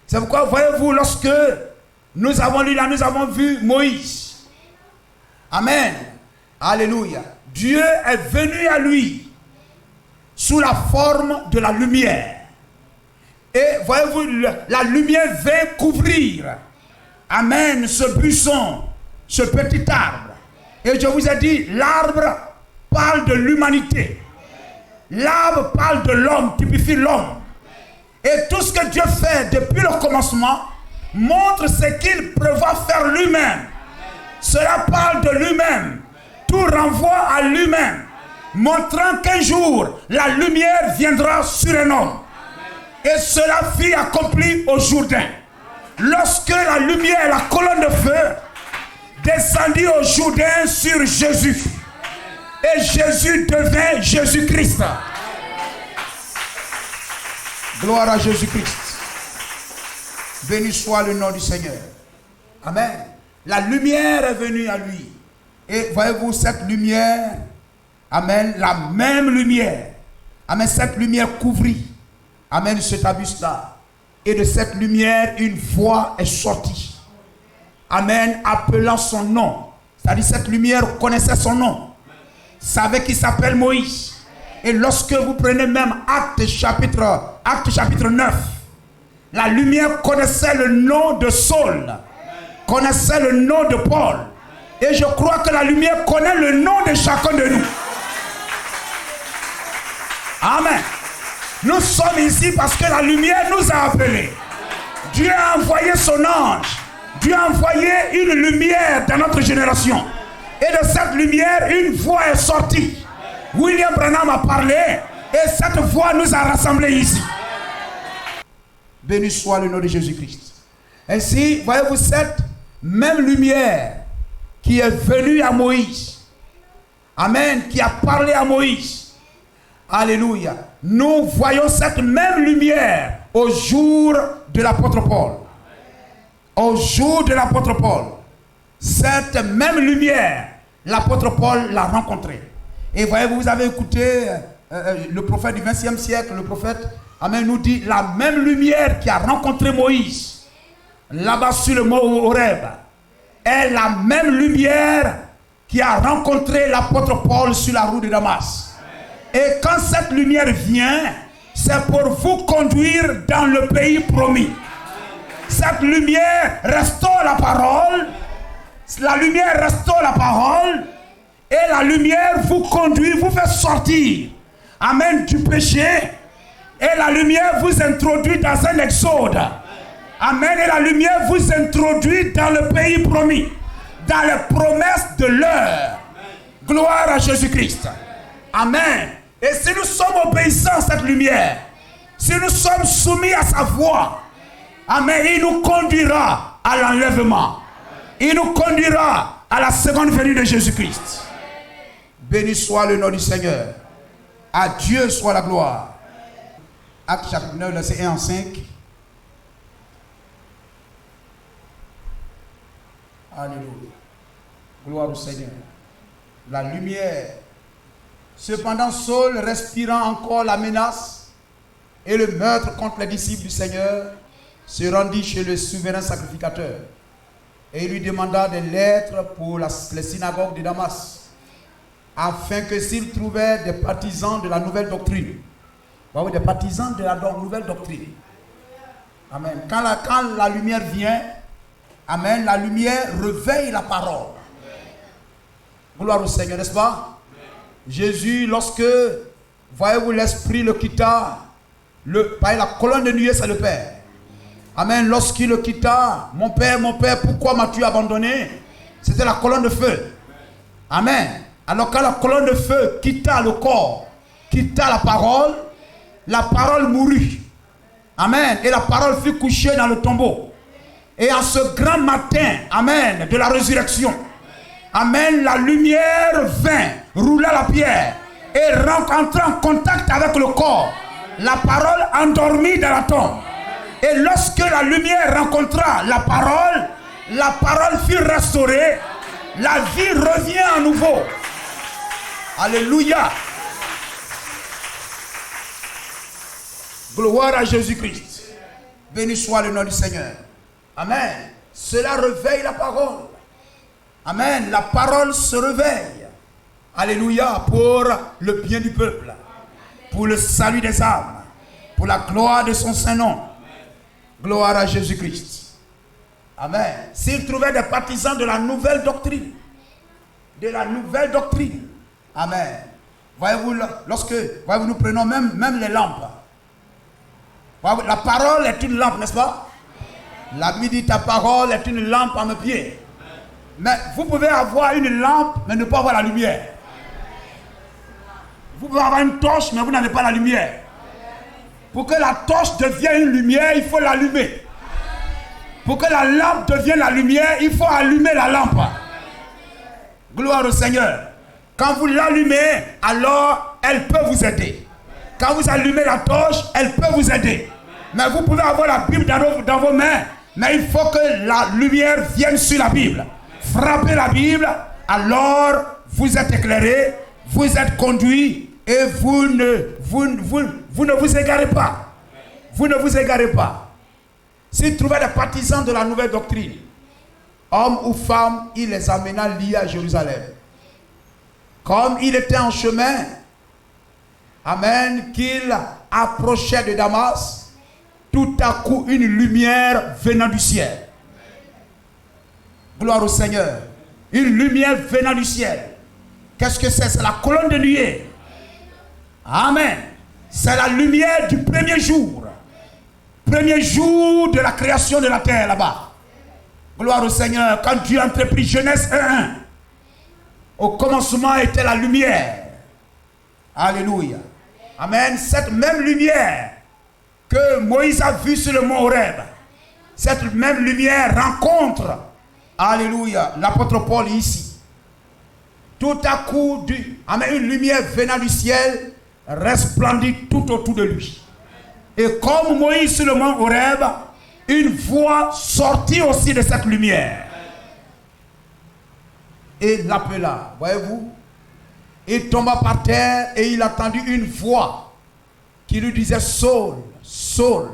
C'est pourquoi, voyez-vous, lorsque nous avons lu là, nous avons vu Moïse. Amen. Alléluia. Dieu est venu à lui sous la forme de la lumière. Et voyez-vous, la lumière vient couvrir. Amen. Ce buisson, ce petit arbre. Et je vous ai dit, l'arbre parle de l'humanité. L'arbre parle de l'homme, typifie l'homme. Et tout ce que Dieu fait depuis le commencement montre ce qu'il prévoit faire lui-même. Cela parle de lui-même. Tout renvoie à lui-même, montrant qu'un jour, la lumière viendra sur un homme. Et cela fut accompli au Jourdain. Lorsque la lumière, la colonne de feu, descendit au Jourdain sur Jésus. Et Jésus devint Jésus-Christ. Gloire à Jésus-Christ. Béni soit le nom du Seigneur. Amen. La lumière est venue à lui. Et voyez-vous cette lumière, amen, la même lumière, amen, cette lumière couvrit, amen, cet abus-là. Et de cette lumière, une voix est sortie. Amen, appelant son nom. C'est-à-dire cette lumière connaissait son nom. Savait qu'il s'appelle Moïse. Et lorsque vous prenez même Acte chapitre 9, la lumière connaissait le nom de Saul, connaissait le nom de Paul. Et je crois que la lumière connaît le nom de chacun de nous. Amen. Nous sommes ici parce que la lumière nous a appelés. Dieu a envoyé son ange. Dieu a envoyé une lumière dans notre génération. Et de cette lumière, une voix est sortie. William Branham a parlé et cette voix nous a rassemblés ici. Béni soit le nom de Jésus-Christ. Ainsi, voyez-vous cette même lumière qui est venue à Moïse. Amen. Qui a parlé à Moïse. Alléluia. Nous voyons cette même lumière au jour de l'apôtre Paul. Au jour de l'apôtre Paul. Cette même lumière, l'apôtre Paul l'a rencontrée. Et voyez-vous, vous avez écouté le prophète du 20e siècle, le prophète, amen, nous dit la même lumière qui a rencontré Moïse, là-bas sur le mont Horeb, est la même lumière qui a rencontré l'apôtre Paul sur la route de Damas. Et quand cette lumière vient, c'est pour vous conduire dans le pays promis. Cette lumière restaure la parole. La lumière restaure la parole. Et la lumière vous conduit, vous fait sortir. Amen, du péché. Et la lumière vous introduit dans un exode. Amen. Et la lumière vous introduit dans le pays promis. Dans les promesses de l'heure. Gloire à Jésus-Christ. Amen. Et si nous sommes obéissants à cette lumière, si nous sommes soumis à sa voix, amen, il nous conduira à l'enlèvement. Il nous conduira à la seconde venue de Jésus-Christ. Béni soit le nom du Seigneur. À Dieu soit la gloire. Acte chapitre 9, verset 1 à 5. Alléluia. Gloire au Seigneur. La lumière. Cependant, Saul, respirant encore la menace et le meurtre contre les disciples du Seigneur, se rendit chez le souverain sacrificateur. Et il lui demanda des lettres pour les synagogues de Damas, afin que s'il trouvait des partisans de la nouvelle doctrine, des partisans de la nouvelle doctrine. Amen. Quand la lumière vient, amen, la lumière réveille la parole. Gloire au Seigneur, n'est-ce pas? Jésus, lorsque, voyez-vous, l'Esprit le quitta, la colonne de nuée, c'est le Père. Amen. Lorsqu'il le quitta, mon Père, pourquoi m'as-tu abandonné? C'était la colonne de feu. Amen. Alors quand la colonne de feu quitta le corps, quitta la parole mourut. Amen. Et la parole fut couchée dans le tombeau. Et en ce grand matin, amen, de la résurrection, amen, la lumière vint, roula la pierre et rentra en contact avec le corps. La parole endormie dans la tombe. Et lorsque la lumière rencontra la parole fut restaurée, la vie revient à nouveau. Alléluia. Gloire à Jésus-Christ. Béni soit le nom du Seigneur. Amen. Cela réveille la parole. Amen. La parole se réveille. Alléluia. Pour le bien du peuple. Pour le salut des âmes. Pour la gloire de son Saint-Nom. Gloire à Jésus-Christ. Amen. S'il trouvait des partisans de la nouvelle doctrine. De la nouvelle doctrine. Amen. Voyez-vous, voyez-vous, nous prenons même les lampes. La parole est une lampe, n'est-ce pas? La Bible dit ta parole est une lampe à mes pieds. Mais vous pouvez avoir une lampe, mais ne pas avoir la lumière. Vous pouvez avoir une torche, mais vous n'avez pas la lumière. Pour que la torche devienne une lumière, il faut l'allumer. Pour que la lampe devienne la lumière, il faut allumer la lampe. Gloire au Seigneur. Quand vous l'allumez, alors elle peut vous aider. Quand vous allumez la torche, elle peut vous aider. Mais vous pouvez avoir la Bible dans vos mains, mais il faut que la lumière vienne sur la Bible. Frappez la Bible, alors vous êtes éclairé, vous êtes conduit et vous ne vous égarez pas. Vous ne vous égarez pas. S'il trouvait des partisans de la nouvelle doctrine, hommes ou femmes, il les amena liés à Jérusalem. Comme il était en chemin, amen, qu'il approchait de Damas, tout à coup une lumière venant du ciel. Gloire au Seigneur. Une lumière venant du ciel. Qu'est-ce que c'est? C'est la colonne de nuée. Amen. C'est la lumière du premier jour. Premier jour de la création de la terre là-bas. Gloire au Seigneur. Quand Dieu entreprit Genèse 1:1, au commencement était la lumière. Alléluia. Amen. Cette même lumière que Moïse a vue sur le mont Horeb, cette même lumière rencontre, alléluia, l'apôtre Paul ici. Tout à coup, amen, une lumière venant du ciel resplendit tout autour de lui. Et comme Moïse sur le mont Horeb, une voix sortit aussi de cette lumière. Et l'appela, voyez-vous. Il tomba par terre et il entendit une voix qui lui disait: Saul, Saul,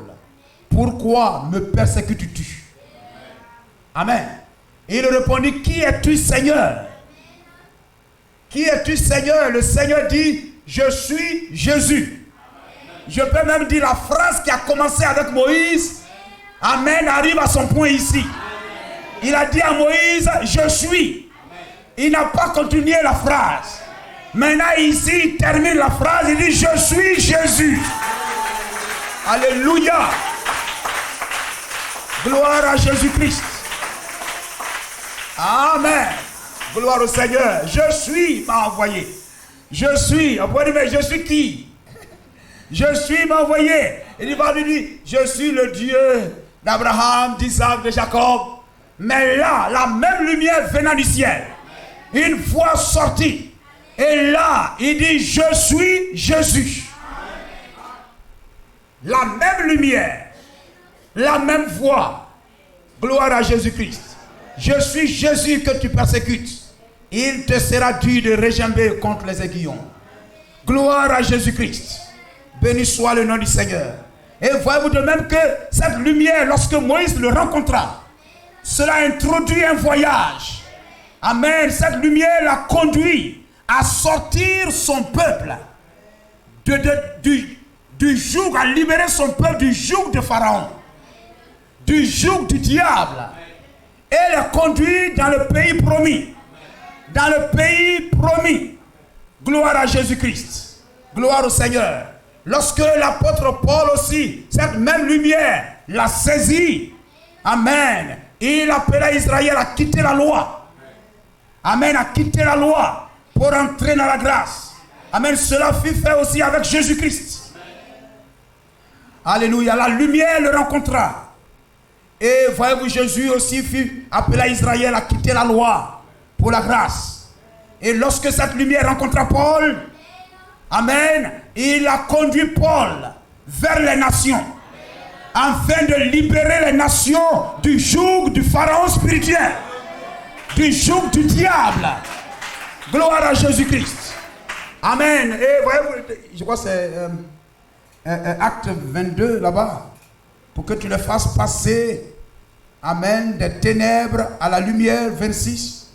pourquoi me persécutes-tu? Amen. Et il répondit: Qui es-tu, Seigneur? Qui es-tu, Seigneur? Le Seigneur dit: Je suis Jésus. Je peux même dire la phrase qui a commencé avec Moïse. Amen, arrive à son point ici. Il a dit à Moïse: Je suis. Il n'a pas continué la phrase. Maintenant ici, il termine la phrase, il dit: Je suis Jésus. Alléluia. Gloire à Jésus-Christ. Amen. Gloire au Seigneur. Je suis m'a envoyé. Je suis. On peut dire: mais je suis qui? Je suis m'a envoyé. Il va lui dire: je suis le Dieu d'Abraham, d'Isaac, de Jacob. Mais là, la même lumière venant du ciel, une voix sortie. Et là, il dit: je suis Jésus. La même lumière, la même voix. Gloire à Jésus-Christ. Je suis Jésus que tu persécutes. Il te sera dû de régimber contre les aiguillons. Gloire à Jésus-Christ. Béni soit le nom du Seigneur. Et voyez-vous de même que cette lumière, lorsque Moïse le rencontra, cela introduit un voyage. Amen. Cette lumière l'a conduit à sortir son peuple du joug, à libérer son peuple du joug de Pharaon, du joug du diable, et le conduit dans le pays promis. Dans le pays promis. Gloire à Jésus-Christ. Gloire au Seigneur. Lorsque l'apôtre Paul aussi, cette même lumière, l'a saisi. Amen. Il appela Israël à quitter la loi. Amen, a quitté la loi pour entrer dans la grâce. Amen, cela fut fait aussi avec Jésus-Christ. Alléluia, la lumière le rencontra. Et voyez-vous, Jésus aussi fut appelé à Israël à quitter la loi pour la grâce. Et lorsque cette lumière rencontra Paul, amen, il a conduit Paul vers les nations, afin de libérer les nations du joug du pharaon spirituel, du joug du diable. Gloire à Jésus-Christ. Amen. Et voyez-vous, je crois que c'est acte 22 là-bas, pour que tu le fasses passer, amen, des ténèbres à la lumière. 26,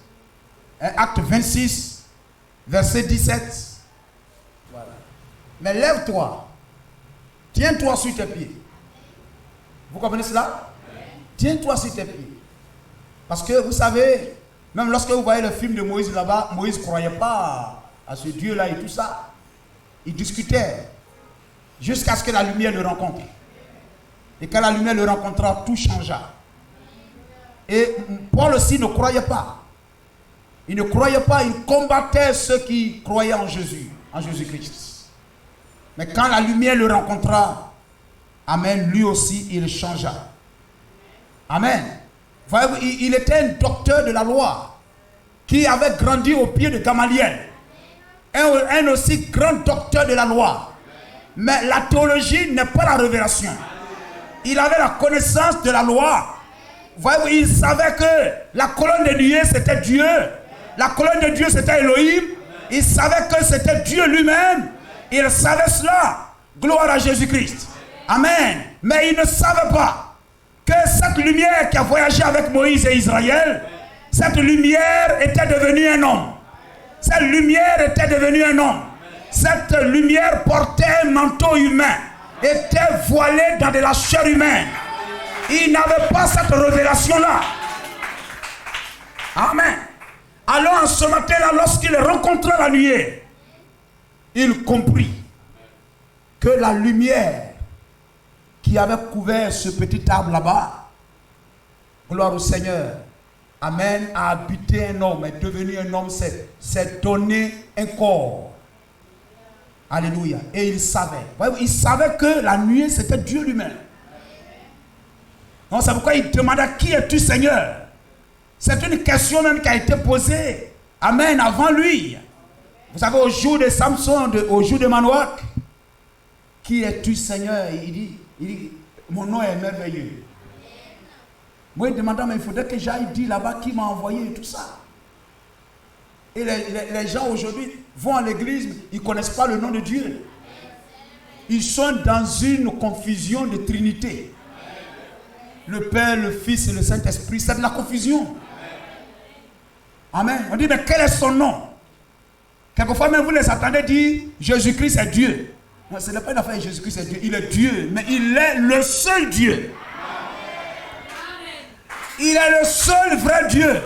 acte 26, verset 17. Voilà. Mais lève-toi, tiens-toi sur tes pieds. Vous comprenez cela? Tiens-toi sur tes pieds. Parce que vous savez, même lorsque vous voyez le film de Moïse là-bas, Moïse ne croyait pas à ce Dieu-là et tout ça. Il discutait jusqu'à ce que la lumière le rencontre. Et quand la lumière le rencontra, tout changea. Et Paul aussi ne croyait pas. Il ne croyait pas, il combattait ceux qui croyaient en Jésus, en Jésus-Christ. Mais quand la lumière le rencontra, amen, lui aussi il changea. Amen. Voyez-vous, il était un docteur de la loi qui avait grandi au pied de Gamaliel. Un aussi grand docteur de la loi. Mais la théologie n'est pas la révélation. Il avait la connaissance de la loi. Voyez-vous, il savait que la colonne de nuée c'était Dieu. La colonne de Dieu c'était Elohim. Il savait que c'était Dieu lui-même. Il savait cela. Gloire à Jésus-Christ. Amen. Mais il ne savait pas que cette lumière qui a voyagé avec Moïse et Israël, cette lumière était devenue un homme. Cette lumière était devenue un homme. Cette lumière portait un manteau humain, était voilée dans de la chair humaine. Il n'avait pas cette révélation-là. Amen. Alors en ce matin-là, lorsqu'il rencontra la nuée, il comprit que la lumière qui avait couvert ce petit arbre là-bas, gloire au Seigneur, amen, a habité un homme, est devenu un homme, c'est donné un corps. Alléluia. Et il savait. Il savait que la nuée c'était Dieu lui-même. Donc c'est pourquoi il demanda: qui es-tu, Seigneur? C'est une question même qui a été posée, amen, avant lui. Vous savez, au jour de Samson, au jour de Manoach, qui es-tu, Seigneur? Il dit, mon nom est merveilleux. Moi, il demandait, mais il faudrait que j'aille dire là-bas qui m'a envoyé et tout ça. Et les gens aujourd'hui vont à l'église, ils ne connaissent pas le nom de Dieu. Ils sont dans une confusion de Trinité. Le Père, le Fils et le Saint-Esprit, c'est de la confusion. Amen. On dit, mais quel est son nom? Quelquefois même vous les attendez dire Jésus-Christ est Dieu. Non, ce n'est pas une affaire de Jésus-Christ est Dieu. Il est Dieu, mais il est le seul Dieu. Il est le seul vrai Dieu.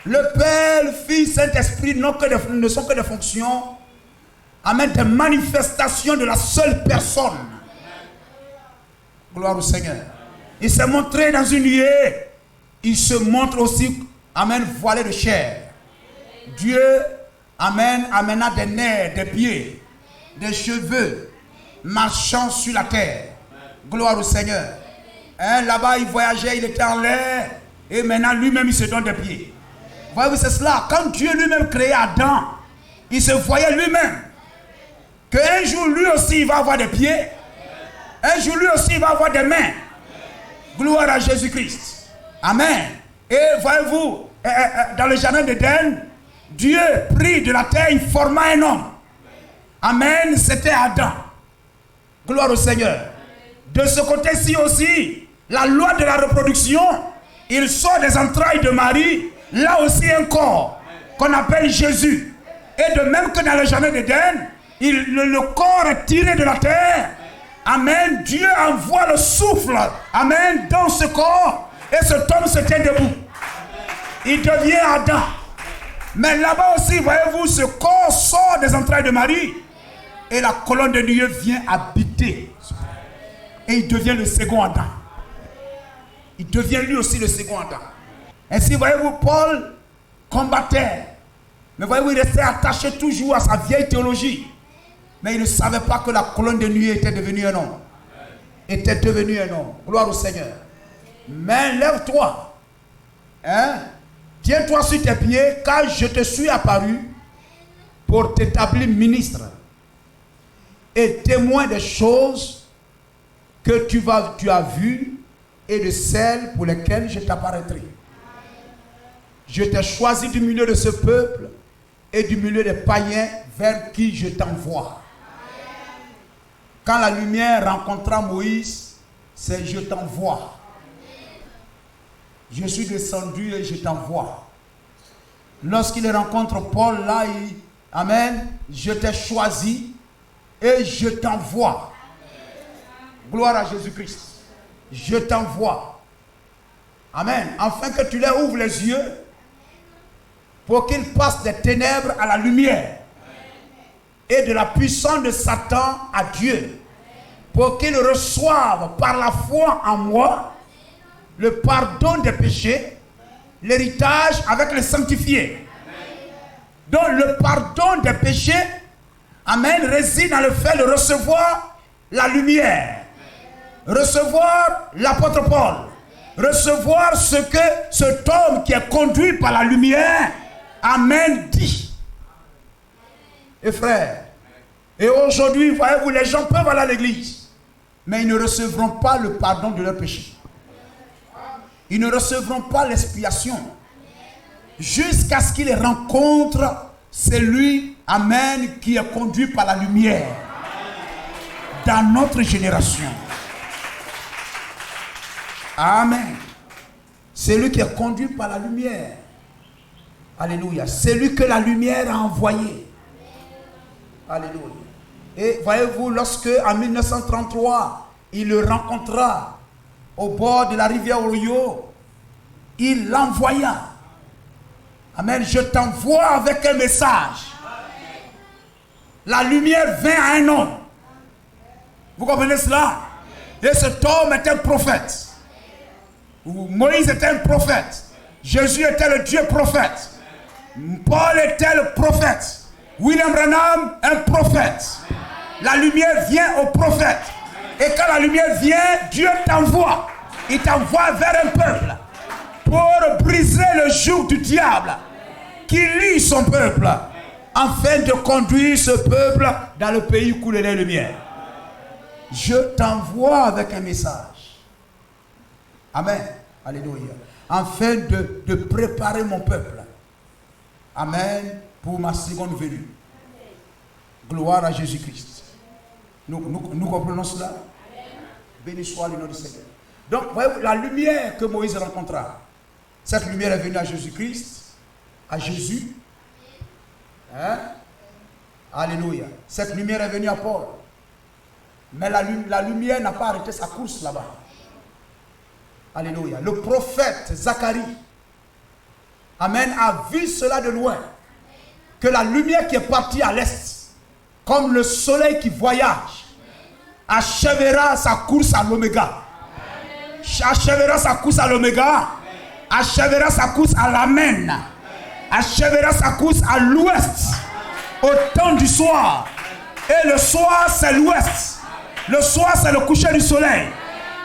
Le Père, le Fils, Saint-Esprit ne sont que des fonctions, amen, des manifestations de la seule personne. Gloire au Seigneur. Il s'est montré dans une nuée. Il se montre aussi, amen, voilé de chair. Dieu, amen, amena des nerfs, des pieds, des cheveux, marchant sur la terre. Gloire au Seigneur. Hein, là-bas, il voyageait, il était en l'air. Et maintenant, lui-même, il se donne des pieds. Voyez-vous, c'est cela. Quand Dieu lui-même créait Adam, il se voyait lui-même qu'un jour, lui aussi, il va avoir des pieds. Un jour, lui aussi, il va avoir des mains. Gloire à Jésus-Christ. Amen. Et voyez-vous, dans le jardin d'Éden, Dieu prit de la terre, il forma un homme. Amen. C'était Adam. Gloire au Seigneur. De ce côté-ci aussi, la loi de la reproduction, il sort des entrailles de Marie, là aussi un corps qu'on appelle Jésus. Et de même que dans le jardin d'Éden, le corps est tiré de la terre. Amen. Dieu envoie le souffle, amen, dans ce corps. Et cet homme se tient debout. Il devient Adam. Mais là-bas aussi, voyez-vous, ce corps sort des entrailles de Marie. Et la colonne de Dieu vient habiter. Et il devient le second Adam. Il devient lui aussi le second Adam. Ainsi, voyez-vous, Paul combattait. Mais voyez-vous, il restait attaché toujours à sa vieille théologie. Mais il ne savait pas que la colonne de nuit était devenue un homme. Était devenue un homme. Gloire au Seigneur. Mais lève-toi. Hein? Tiens-toi sur tes pieds, car je te suis apparu pour t'établir ministre et témoin des choses que tu as vues et de celles pour lesquelles je t'apparaîtrai. Je t'ai choisi du milieu de ce peuple et du milieu des païens vers qui je t'envoie. Quand la lumière rencontra Moïse, c'est je t'envoie. Je suis descendu et je t'envoie. Lorsqu'il rencontre Paul, là, amen, je t'ai choisi et je t'envoie. Gloire à Jésus-Christ. Je t'envoie. Amen. Afin que tu leur ouvres les yeux pour qu'ils passent des ténèbres à la lumière et de la puissance de Satan à Dieu, pour qu'ils reçoivent par la foi en moi le pardon des péchés, l'héritage avec les sanctifiés. Donc le pardon des péchés, amen, réside dans le fait de recevoir la lumière, recevoir l'apôtre Paul, recevoir ce que cet homme qui est conduit par la lumière, amen, dit. Et frères, et aujourd'hui, voyez-vous, les gens peuvent aller à l'église, mais ils ne recevront pas le pardon de leurs péchés. Ils ne recevront pas l'expiation jusqu'à ce qu'ils rencontrent celui, amen, qui est conduit par la lumière dans notre génération. Amen. Celui qui est conduit par la lumière. Alléluia. Celui que la lumière a envoyé. Alléluia. Et voyez-vous, lorsque en 1933, il le rencontra au bord de la rivière Orio, il l'envoya. Amen. Je t'envoie avec un message. La lumière vint à un homme. Vous comprenez cela? Et cet homme est un prophète. Moïse était un prophète. Jésus était le Dieu prophète. Paul était le prophète. William Branham, un prophète. La lumière vient au prophète. Et quand la lumière vient, Dieu t'envoie. Il t'envoie vers un peuple pour briser le joug du diable qui lie son peuple afin de conduire ce peuple dans le pays où coule les lumières. Je t'envoie avec un message. Amen. Alléluia. Afin de préparer mon peuple. Amen. Pour ma seconde venue. Gloire à Jésus-Christ. Nous comprenons cela. Béni soit le nom du Seigneur. Donc, voyez, la lumière que Moïse rencontra, cette lumière est venue à Jésus-Christ, à Jésus. Hein? Alléluia. Cette lumière est venue à Paul. Mais la lumière n'a pas arrêté sa course là-bas. Alléluia. Le prophète Zacharie, amen, a vu cela de loin. Que la lumière qui est partie à l'est, comme le soleil qui voyage, achèvera sa course à l'oméga. Achèvera sa course à l'oméga. Achèvera sa course à l'amen. Achèvera sa course à l'ouest. Au temps du soir. Et le soir c'est l'ouest. Le soir c'est le coucher du soleil.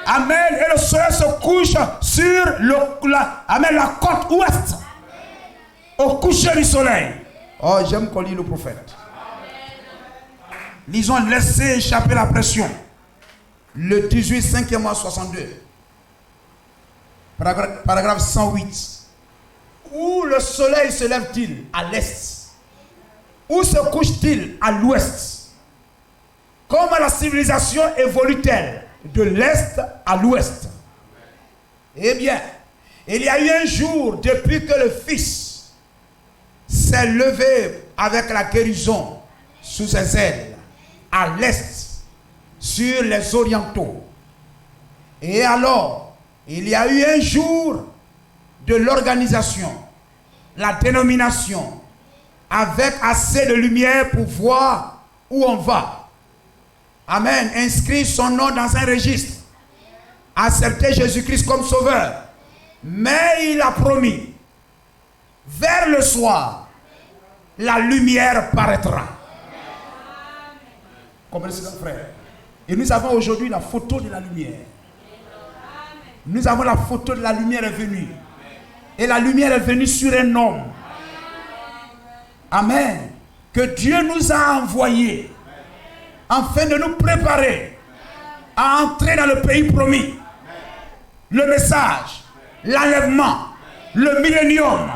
Amen. Et le soleil se couche sur la côte ouest. Au coucher du soleil. Oh, j'aime qu'on lit le prophète. Lisons, laissez échapper la pression. Le 18, 5e mois 62. Paragraphe 108. Où le soleil se lève-t-il? À l'est. Où se couche-t-il? À l'ouest. Comment la civilisation évolue-t-elle? De l'est à l'ouest. Eh bien, il y a eu un jour depuis que le Fils s'est levé avec la guérison sous ses ailes, à l'est, sur les orientaux. Et alors, il y a eu un jour de l'organisation, la dénomination, avec assez de lumière pour voir où on va. Amen. Inscrire son nom dans un registre. Accepter Jésus-Christ comme sauveur. Mais il a promis, vers le soir, la lumière paraîtra. Comprenez cela, frère? Et nous avons aujourd'hui la photo de la lumière. Nous avons la photo de la lumière est venue. Et la lumière est venue sur un homme. Amen. Que Dieu nous a envoyé afin de nous préparer à entrer dans le pays promis. Le message, l'enlèvement, le millénium.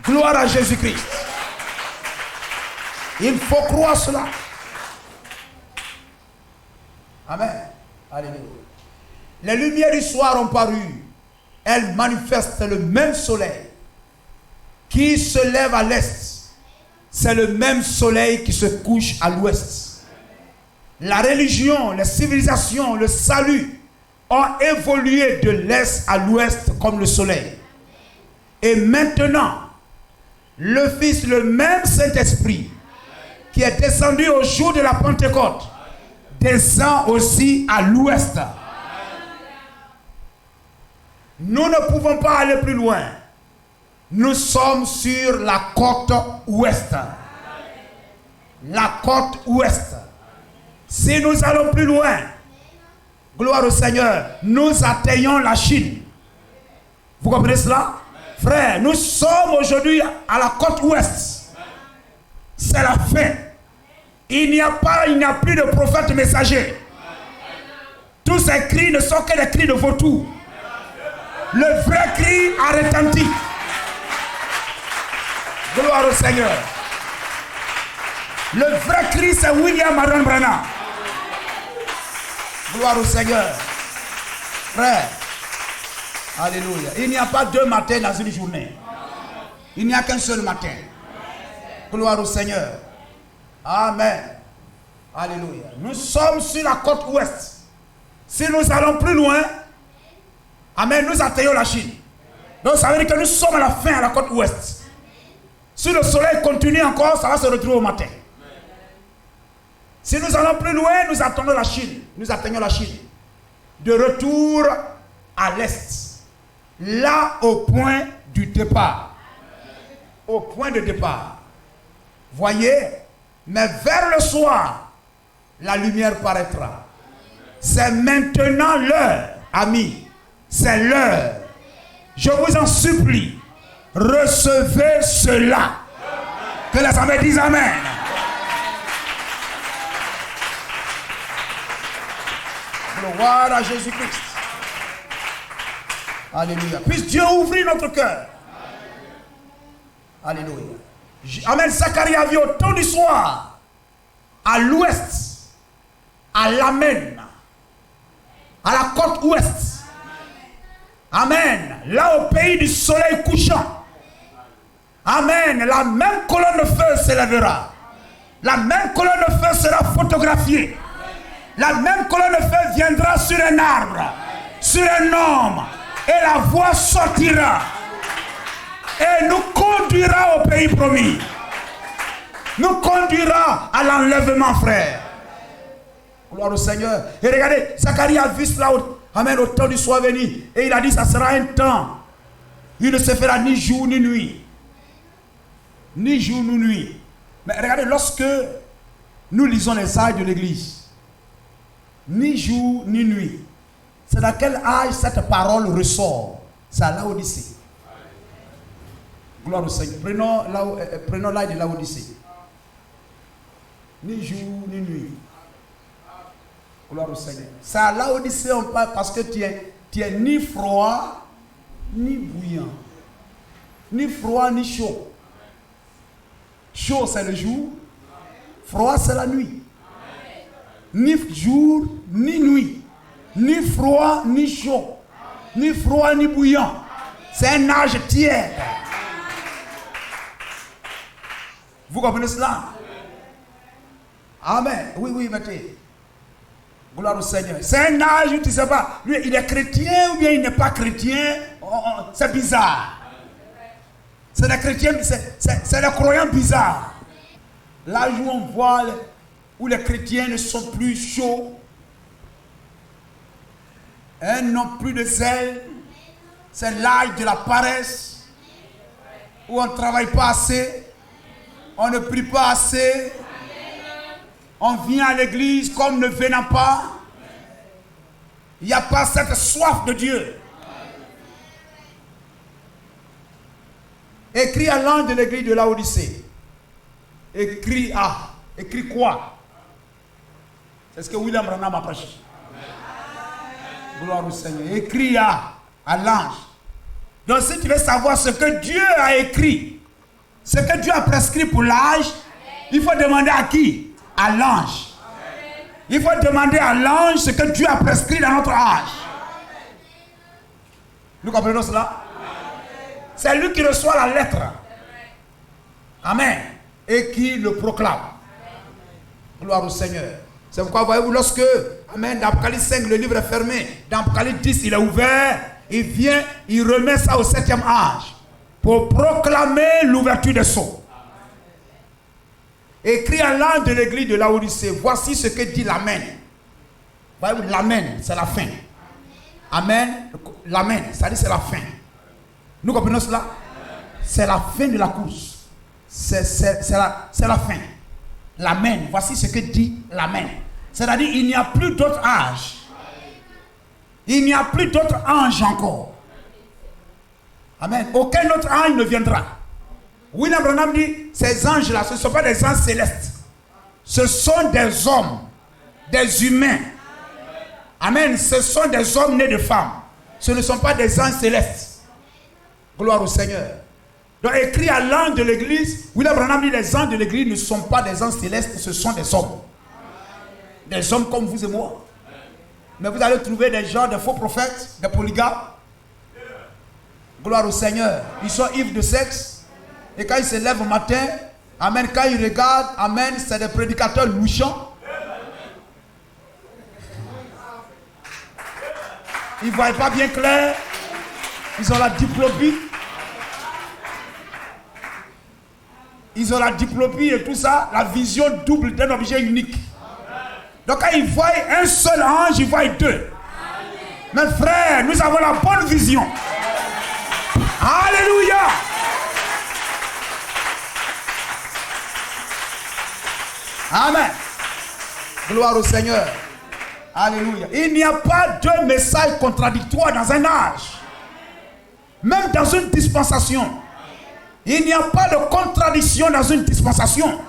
Gloire à Jésus-Christ. Il faut croire cela. Amen. Alléluia. Les lumières du soir ont paru. Elles manifestent le même soleil qui se lève à l'est. C'est le même soleil qui se couche à l'ouest. La religion, les civilisations, le salut ont évolué de l'est à l'ouest comme le soleil. Et maintenant, le Fils, le même Saint-Esprit qui est descendu au jour de la Pentecôte, descend aussi à l'ouest. Nous ne pouvons pas aller plus loin. Nous sommes sur la côte ouest. La côte ouest. Si nous allons plus loin, gloire au Seigneur, nous atteignons la Chine. Vous comprenez cela? Frère, nous sommes aujourd'hui à la côte ouest. C'est la fin. Il n'y a plus de prophète messager. Tous ces cris ne sont que des cris de vautours. Le vrai cri a retenti. Gloire au Seigneur. Le vrai cri, c'est William Marion Branham. Gloire au Seigneur. Frère. Alléluia. Il n'y a pas deux matins dans une journée. Il n'y a qu'un seul matin. Gloire au Seigneur. Amen. Alléluia. Nous sommes sur la côte ouest. Si nous allons plus loin, amen, nous atteignons la Chine. Donc ça veut dire que nous sommes à la fin, à la côte ouest. Si le soleil continue encore, ça va se retrouver au matin. Si nous allons plus loin, nous attendons la Chine. Nous atteignons la Chine. De retour à l'est. Là, au point du départ. Au point de départ. Voyez, mais vers le soir, la lumière paraîtra. C'est maintenant l'heure, amis. C'est l'heure. Je vous en supplie, recevez cela. Que les amis disent Amen. Gloire à Jésus-Christ. Alléluia. Puisse Dieu ouvrir notre cœur. Alléluia. Amen. Zacharie a vu au temps du soir, à l'ouest, à l'Amen, à la côte ouest. Amen. Là au pays du soleil couchant. Amen. La même colonne de feu s'élèvera. La même colonne de feu sera photographiée. La même colonne de feu viendra sur un arbre, sur un homme. Et la voix sortira. Et nous conduira au pays promis. Nous conduira à l'enlèvement, frère. Gloire au Seigneur. Et regardez, Zacharie a vu cela amen, au temps du soir venu. Et il a dit, ça sera un temps. Il ne se fera ni jour ni nuit. Ni jour ni nuit. Mais regardez, lorsque nous lisons les âges de l'église, ni jour ni nuit, c'est dans quel âge cette parole ressort? C'est à Laodicée. Gloire au Seigneur. Prenons l'âge de Laodicée. Ni jour ni nuit. Gloire au Seigneur. C'est à Laodicée on parle parce que tu es ni froid ni bouillant. Ni froid ni chaud. Chaud c'est le jour. Froid c'est la nuit. Ni jour ni nuit. Ni froid ni chaud. Ni froid ni bouillant. C'est un âge tiède. Vous comprenez cela? Amen. Oui, mettez. Gloire au Seigneur. C'est un âge où tu ne sais pas, lui, il est chrétien ou bien il n'est pas chrétien. C'est bizarre. C'est des chrétiens, c'est des croyants bizarres. L'âge où on voit où les chrétiens ne sont plus chauds, n'ont plus de zèle, C'est l'âge de la paresse, où on ne travaille pas assez, on ne prie pas assez, on vient à l'église comme ne venant pas. Il n'y a pas cette soif de Dieu. Écris à l'ange de l'église de Laodicée. Écris quoi? C'est ce que William Branham a prêché. Gloire au Seigneur. Écris à l'ange. Donc si tu veux savoir ce que Dieu a écrit, ce que Dieu a prescrit pour l'âge, il faut demander à qui? À l'ange. Il faut demander à l'ange ce que Dieu a prescrit dans notre âge. Nous comprenons cela? C'est lui qui reçoit la lettre. Amen. Et qui le proclame. Gloire au Seigneur. C'est pourquoi, voyez-vous, lorsque, amen, dans Apocalypse 5, le livre est fermé, dans Apocalypse 10, il est ouvert, il vient, il remet ça au 7e âge pour proclamer l'ouverture des sceaux. Écrit à l'ange de l'église de Laodicée, voici ce que dit l'Amen. Voyez-vous, l'Amen, c'est la fin. Amen, l'Amen, ça dit c'est la fin. Nous comprenons cela? C'est la fin de la course. C'est la fin. L'Amen, voici ce que dit l'Amen. C'est-à-dire, il n'y a plus d'autre âge. Il n'y a plus d'autre ange encore. Amen. Aucun autre ange ne viendra. William Branham dit, ces anges-là, ce ne sont pas des anges célestes. Ce sont des hommes, des humains. Amen. Ce sont des hommes nés de femmes. Ce ne sont pas des anges célestes. Gloire au Seigneur. Donc écrit à l'ange de l'église, William Branham dit, les anges de l'église ne sont pas des anges célestes, ce sont des hommes. Des hommes comme vous et moi. Mais vous allez trouver des gens, des faux prophètes, des polygames. Gloire au Seigneur. Ils sont ivres de sexe. Et quand ils se lèvent au matin, amen, quand ils regardent, amen, c'est des prédicateurs louchants. Ils ne voient pas bien clair. Ils ont la diplopie. Ils ont la diplopie et tout ça, la vision double d'un objet unique. Donc quand ils voient un seul ange, ils voient deux. Mes frères, nous avons la bonne vision. Alléluia. Amen. Gloire au Seigneur. Alléluia. Il n'y a pas de message contradictoire dans un âge. Même dans une dispensation. Il n'y a pas de contradiction dans une dispensation.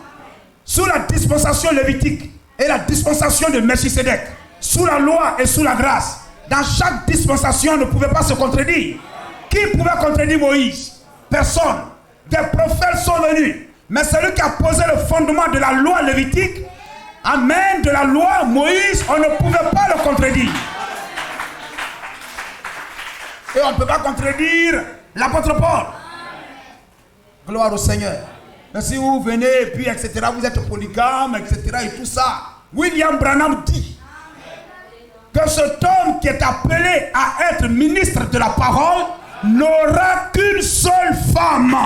Sous la dispensation lévitique et la dispensation de Melchisédek, sous la loi et sous la grâce, dans chaque dispensation ne pouvait pas se contredire. Qui pouvait contredire Moïse? Personne. Des prophètes sont venus. Mais celui qui a posé le fondement de la loi lévitique, amen, de la loi Moïse, on ne pouvait pas le contredire. Et on ne peut pas contredire l'apôtre Paul. Gloire au Seigneur. Mais si vous venez et puis etc., vous êtes polygame, etc. et tout ça. William Branham dit que cet homme qui est appelé à être ministre de la parole n'aura qu'une seule femme.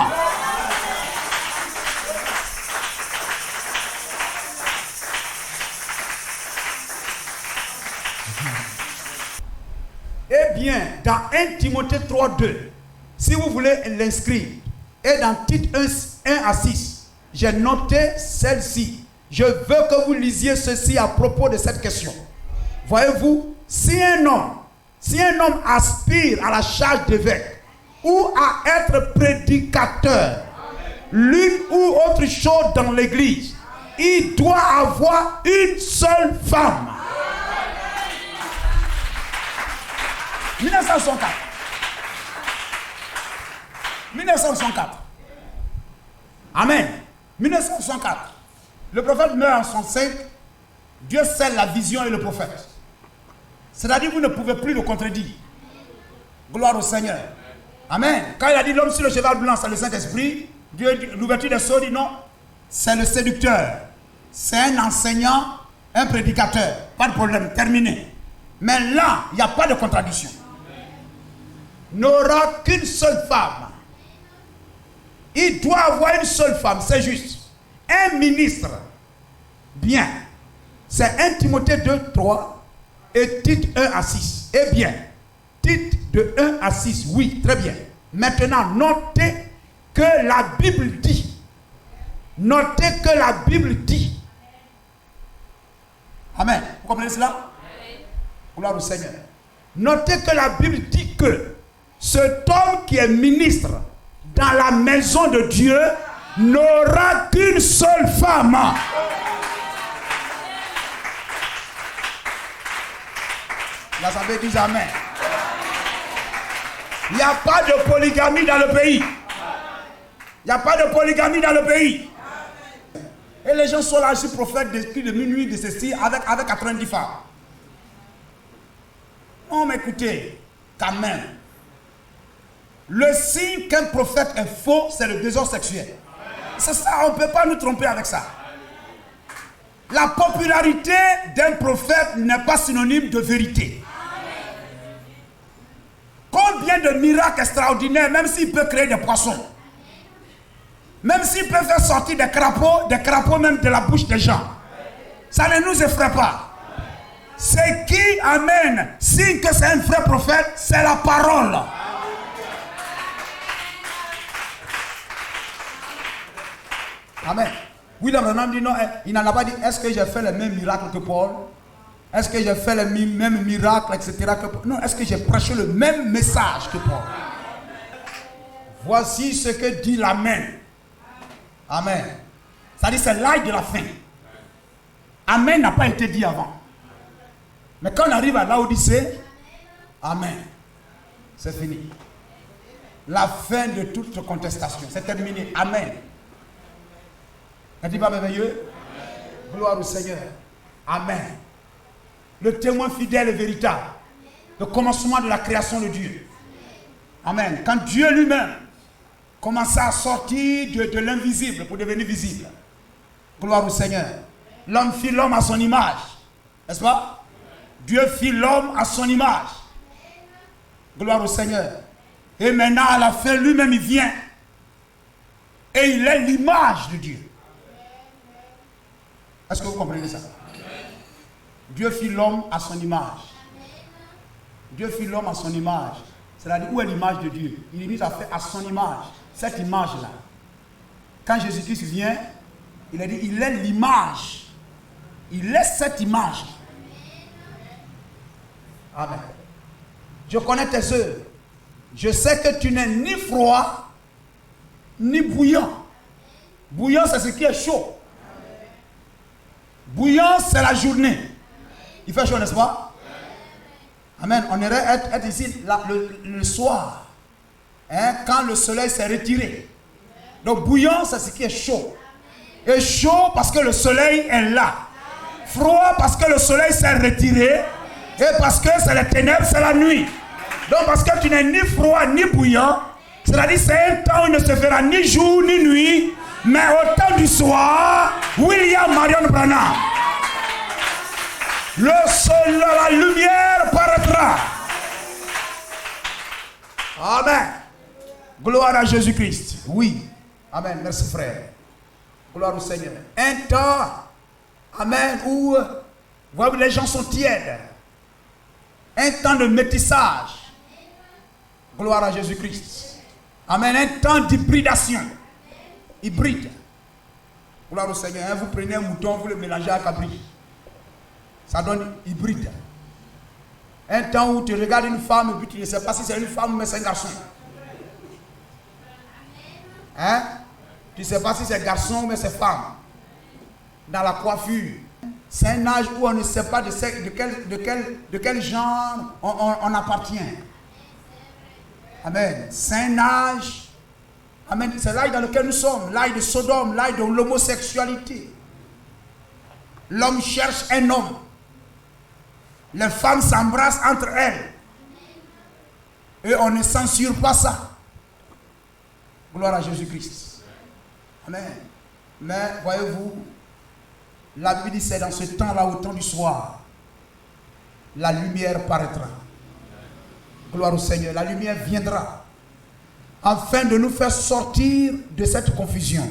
Eh bien, dans 1 Timothée 3:2, si vous voulez l'inscrire, et dans Tite 1 à 6, j'ai noté celle-ci. Je veux que vous lisiez ceci à propos de cette question. Voyez-vous, si un homme aspire à la charge d'évêque ou à être prédicateur, l'une ou autre chose dans l'église, il doit avoir une seule femme. 1964. 1964. Amen. 1964. Le prophète meurt en 65. Dieu scelle la vision et le prophète. C'est-à-dire que vous ne pouvez plus le contredire. Gloire au Seigneur. Amen. Quand il a dit l'homme sur le cheval blanc, c'est le Saint-Esprit. Dieu, l'ouverture des sceaux, dit non. C'est le séducteur. C'est un enseignant, un prédicateur. Pas de problème, terminé. Mais là, il n'y a pas de contradiction. N'aura qu'une seule femme. Il doit avoir une seule femme, c'est juste. Un ministre, bien. C'est 1 Timothée 2, 3 et Tite 1 à 6. Eh bien, dites de 1 à 6. Oui, très bien. Maintenant, notez que la Bible dit. Notez que la Bible dit. Amen. Vous comprenez cela? Gloire au Seigneur. Notez que la Bible dit que cet homme qui est ministre dans la maison de Dieu n'aura qu'une seule femme. L'Assemblée dit Amen. Il n'y a pas de polygamie dans le pays. Il n'y a pas de polygamie dans le pays. Et les gens sont là, je suis prophète depuis de minuit de ceci avec 90 femmes. Non, mais écoutez, quand même. Le signe qu'un prophète est faux, c'est le désordre sexuel. C'est ça, on ne peut pas nous tromper avec ça. La popularité d'un prophète n'est pas synonyme de vérité. Combien de miracles extraordinaires, même s'il peut créer des poissons, même s'il peut faire sortir des crapauds même de la bouche des gens, ça ne nous effraie pas. C'est qui amène, signe que c'est un vrai prophète, c'est la parole. Amen. William Branham dit non, il n'en a pas dit, est-ce que j'ai fait le même miracle que Paul? Est-ce que j'ai fait le même miracle, etc. que Paul? Non, est-ce que j'ai prêché le même message que Paul? Voici ce que dit l'Amen. Amen. Ça dit c'est l'âge de la fin. Amen n'a pas été dit avant. Mais quand on arrive à Laodicée, Amen. C'est fini. La fin de toute contestation. C'est terminé. Amen. N'est-il pas merveilleux? Gloire au Seigneur. Amen. Le témoin fidèle et véritable. Le commencement de la création de Dieu. Amen. Quand Dieu lui-même commença à sortir de l'invisible pour devenir visible. Gloire au Seigneur. L'homme fit l'homme à son image. N'est-ce pas? Dieu fit l'homme à son image. Gloire au Seigneur. Et maintenant, à la fin, lui-même, il vient. Et il est l'image de Dieu. Est-ce que vous comprenez ça? Dieu fit l'homme à son image. Dieu fit l'homme à son image. C'est-à-dire, où est l'image de Dieu? Il dit à faire à son image. Cette image-là. Quand Jésus-Christ vient, il a dit, il est l'image. Il est cette image. Amen. Je connais tes œuvres. Je sais que tu n'es ni froid, ni bouillant. Bouillant, c'est ce qui est chaud. Bouillant, c'est la journée. Il fait chaud, n'est-ce pas? Amen. On irait être ici le soir. Hein, quand le soleil s'est retiré. Donc bouillant, c'est ce qui est chaud. Et chaud parce que le soleil est là. Froid parce que le soleil s'est retiré. Et parce que c'est les ténèbres, c'est la nuit. Donc parce que tu n'es ni froid ni bouillant, c'est-à-dire c'est un temps où il ne se fera ni jour ni nuit, mais au temps du soir, William Marion Branham. Le soleil, la lumière paraîtra. Amen. Gloire à Jésus-Christ. Oui. Amen. Merci frère. Gloire au Seigneur. Un temps, amen, où les gens sont tièdes. Un temps de métissage. Gloire à Jésus-Christ. Amen. Un temps d'hybridation. Hybride. Gloire au Seigneur. Vous prenez un mouton, vous le mélangez à cabri. Ça donne hybride. Un temps où tu regardes une femme et puis tu ne sais pas si c'est une femme ou c'est un garçon. Hein? Tu ne sais pas si c'est garçon ou c'est femme. Dans la coiffure. C'est un âge où on ne sait pas de quel genre on appartient. Amen. C'est un âge. Amen. C'est l'âge dans lequel nous sommes. L'âge de Sodome, l'âge de l'homosexualité. L'homme cherche un homme. Les femmes s'embrassent entre elles. Et on ne censure pas ça. Gloire à Jésus-Christ. Amen. Mais voyez-vous, la Bible dit c'est dans ce temps-là, au temps du soir, la lumière paraîtra. Gloire au Seigneur. La lumière viendra afin de nous faire sortir de cette confusion,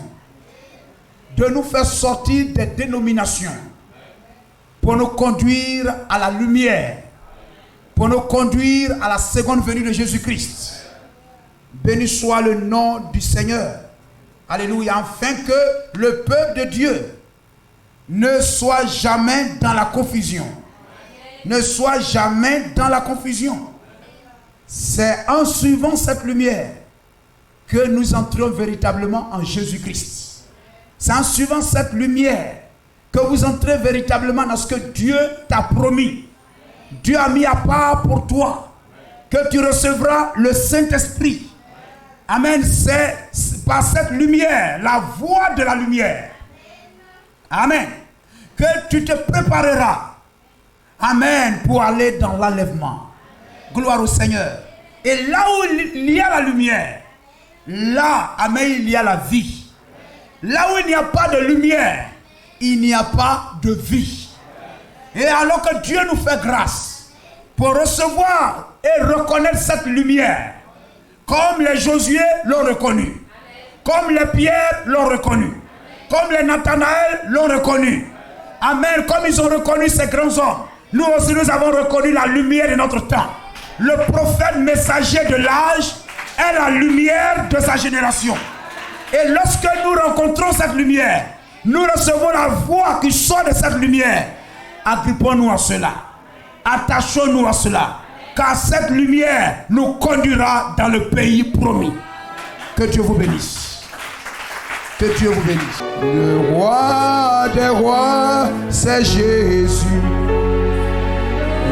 de nous faire sortir des dénominations, pour nous conduire à la lumière, pour nous conduire à la seconde venue de Jésus-Christ. Béni soit le nom du Seigneur. Alléluia. Afin que le peuple de Dieu ne soit jamais dans la confusion. Ne soit jamais dans la confusion. C'est en suivant cette lumière que nous entrons véritablement en Jésus-Christ. C'est en suivant cette lumière que vous entrez véritablement dans ce que Dieu t'a promis. Dieu a mis à part pour toi que tu recevras le Saint-Esprit. Amen. C'est par cette lumière, la voie de la lumière. Amen. Que tu te prépareras. Amen. Pour aller dans l'enlèvement. Gloire au Seigneur. Et là où il y a la lumière, là, amen, il y a la vie. Là où il n'y a pas de lumière, il n'y a pas de vie. Et alors que Dieu nous fait grâce pour recevoir et reconnaître cette lumière, comme les Josué l'ont reconnu, comme les Pierre l'ont reconnu, comme les Nathanaël l'ont reconnu. Amen. Comme ils ont reconnu ces grands hommes, nous aussi nous avons reconnu la lumière de notre temps. Le prophète messager de l'âge est la lumière de sa génération. Et lorsque nous rencontrons cette lumière, nous recevons la voix qui sort de cette lumière. Agrippons-nous à cela. Attachons-nous à cela. Car cette lumière nous conduira dans le pays promis. Que Dieu vous bénisse. Que Dieu vous bénisse. Le roi des rois, c'est Jésus.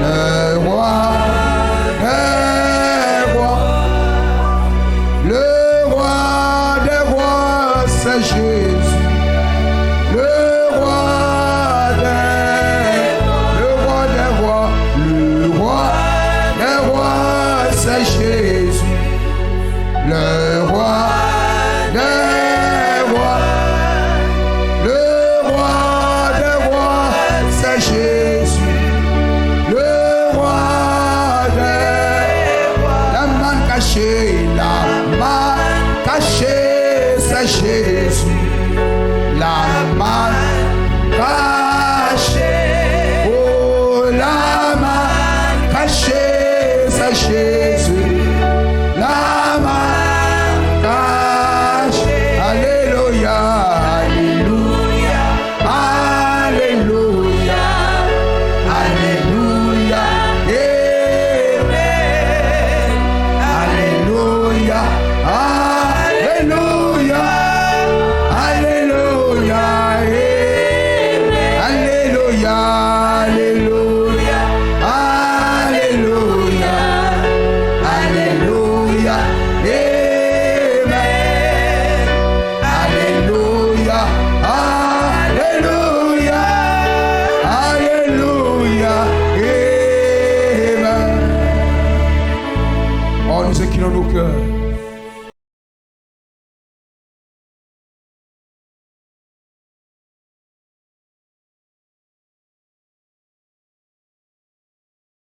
Le roi des rois. Le roi des rois, c'est Jésus. Le roi des rois. Le roi des rois, c'est Jésus. Le roi des rois. Le roi des rois, c'est Jésus. Le roi des rois. La main cachée, c'est Jésus. La main cachée. Oh, la main cachée, c'est Jésus. La main cachée. Alléluia, alléluia, alléluia, alléluia, alléluia, alléluia, alléluia, alléluia, alléluia, alléluia, alléluia, amen, alléluia, alléluia, alléluia, amen. Oh, nous inclinons nos cœurs.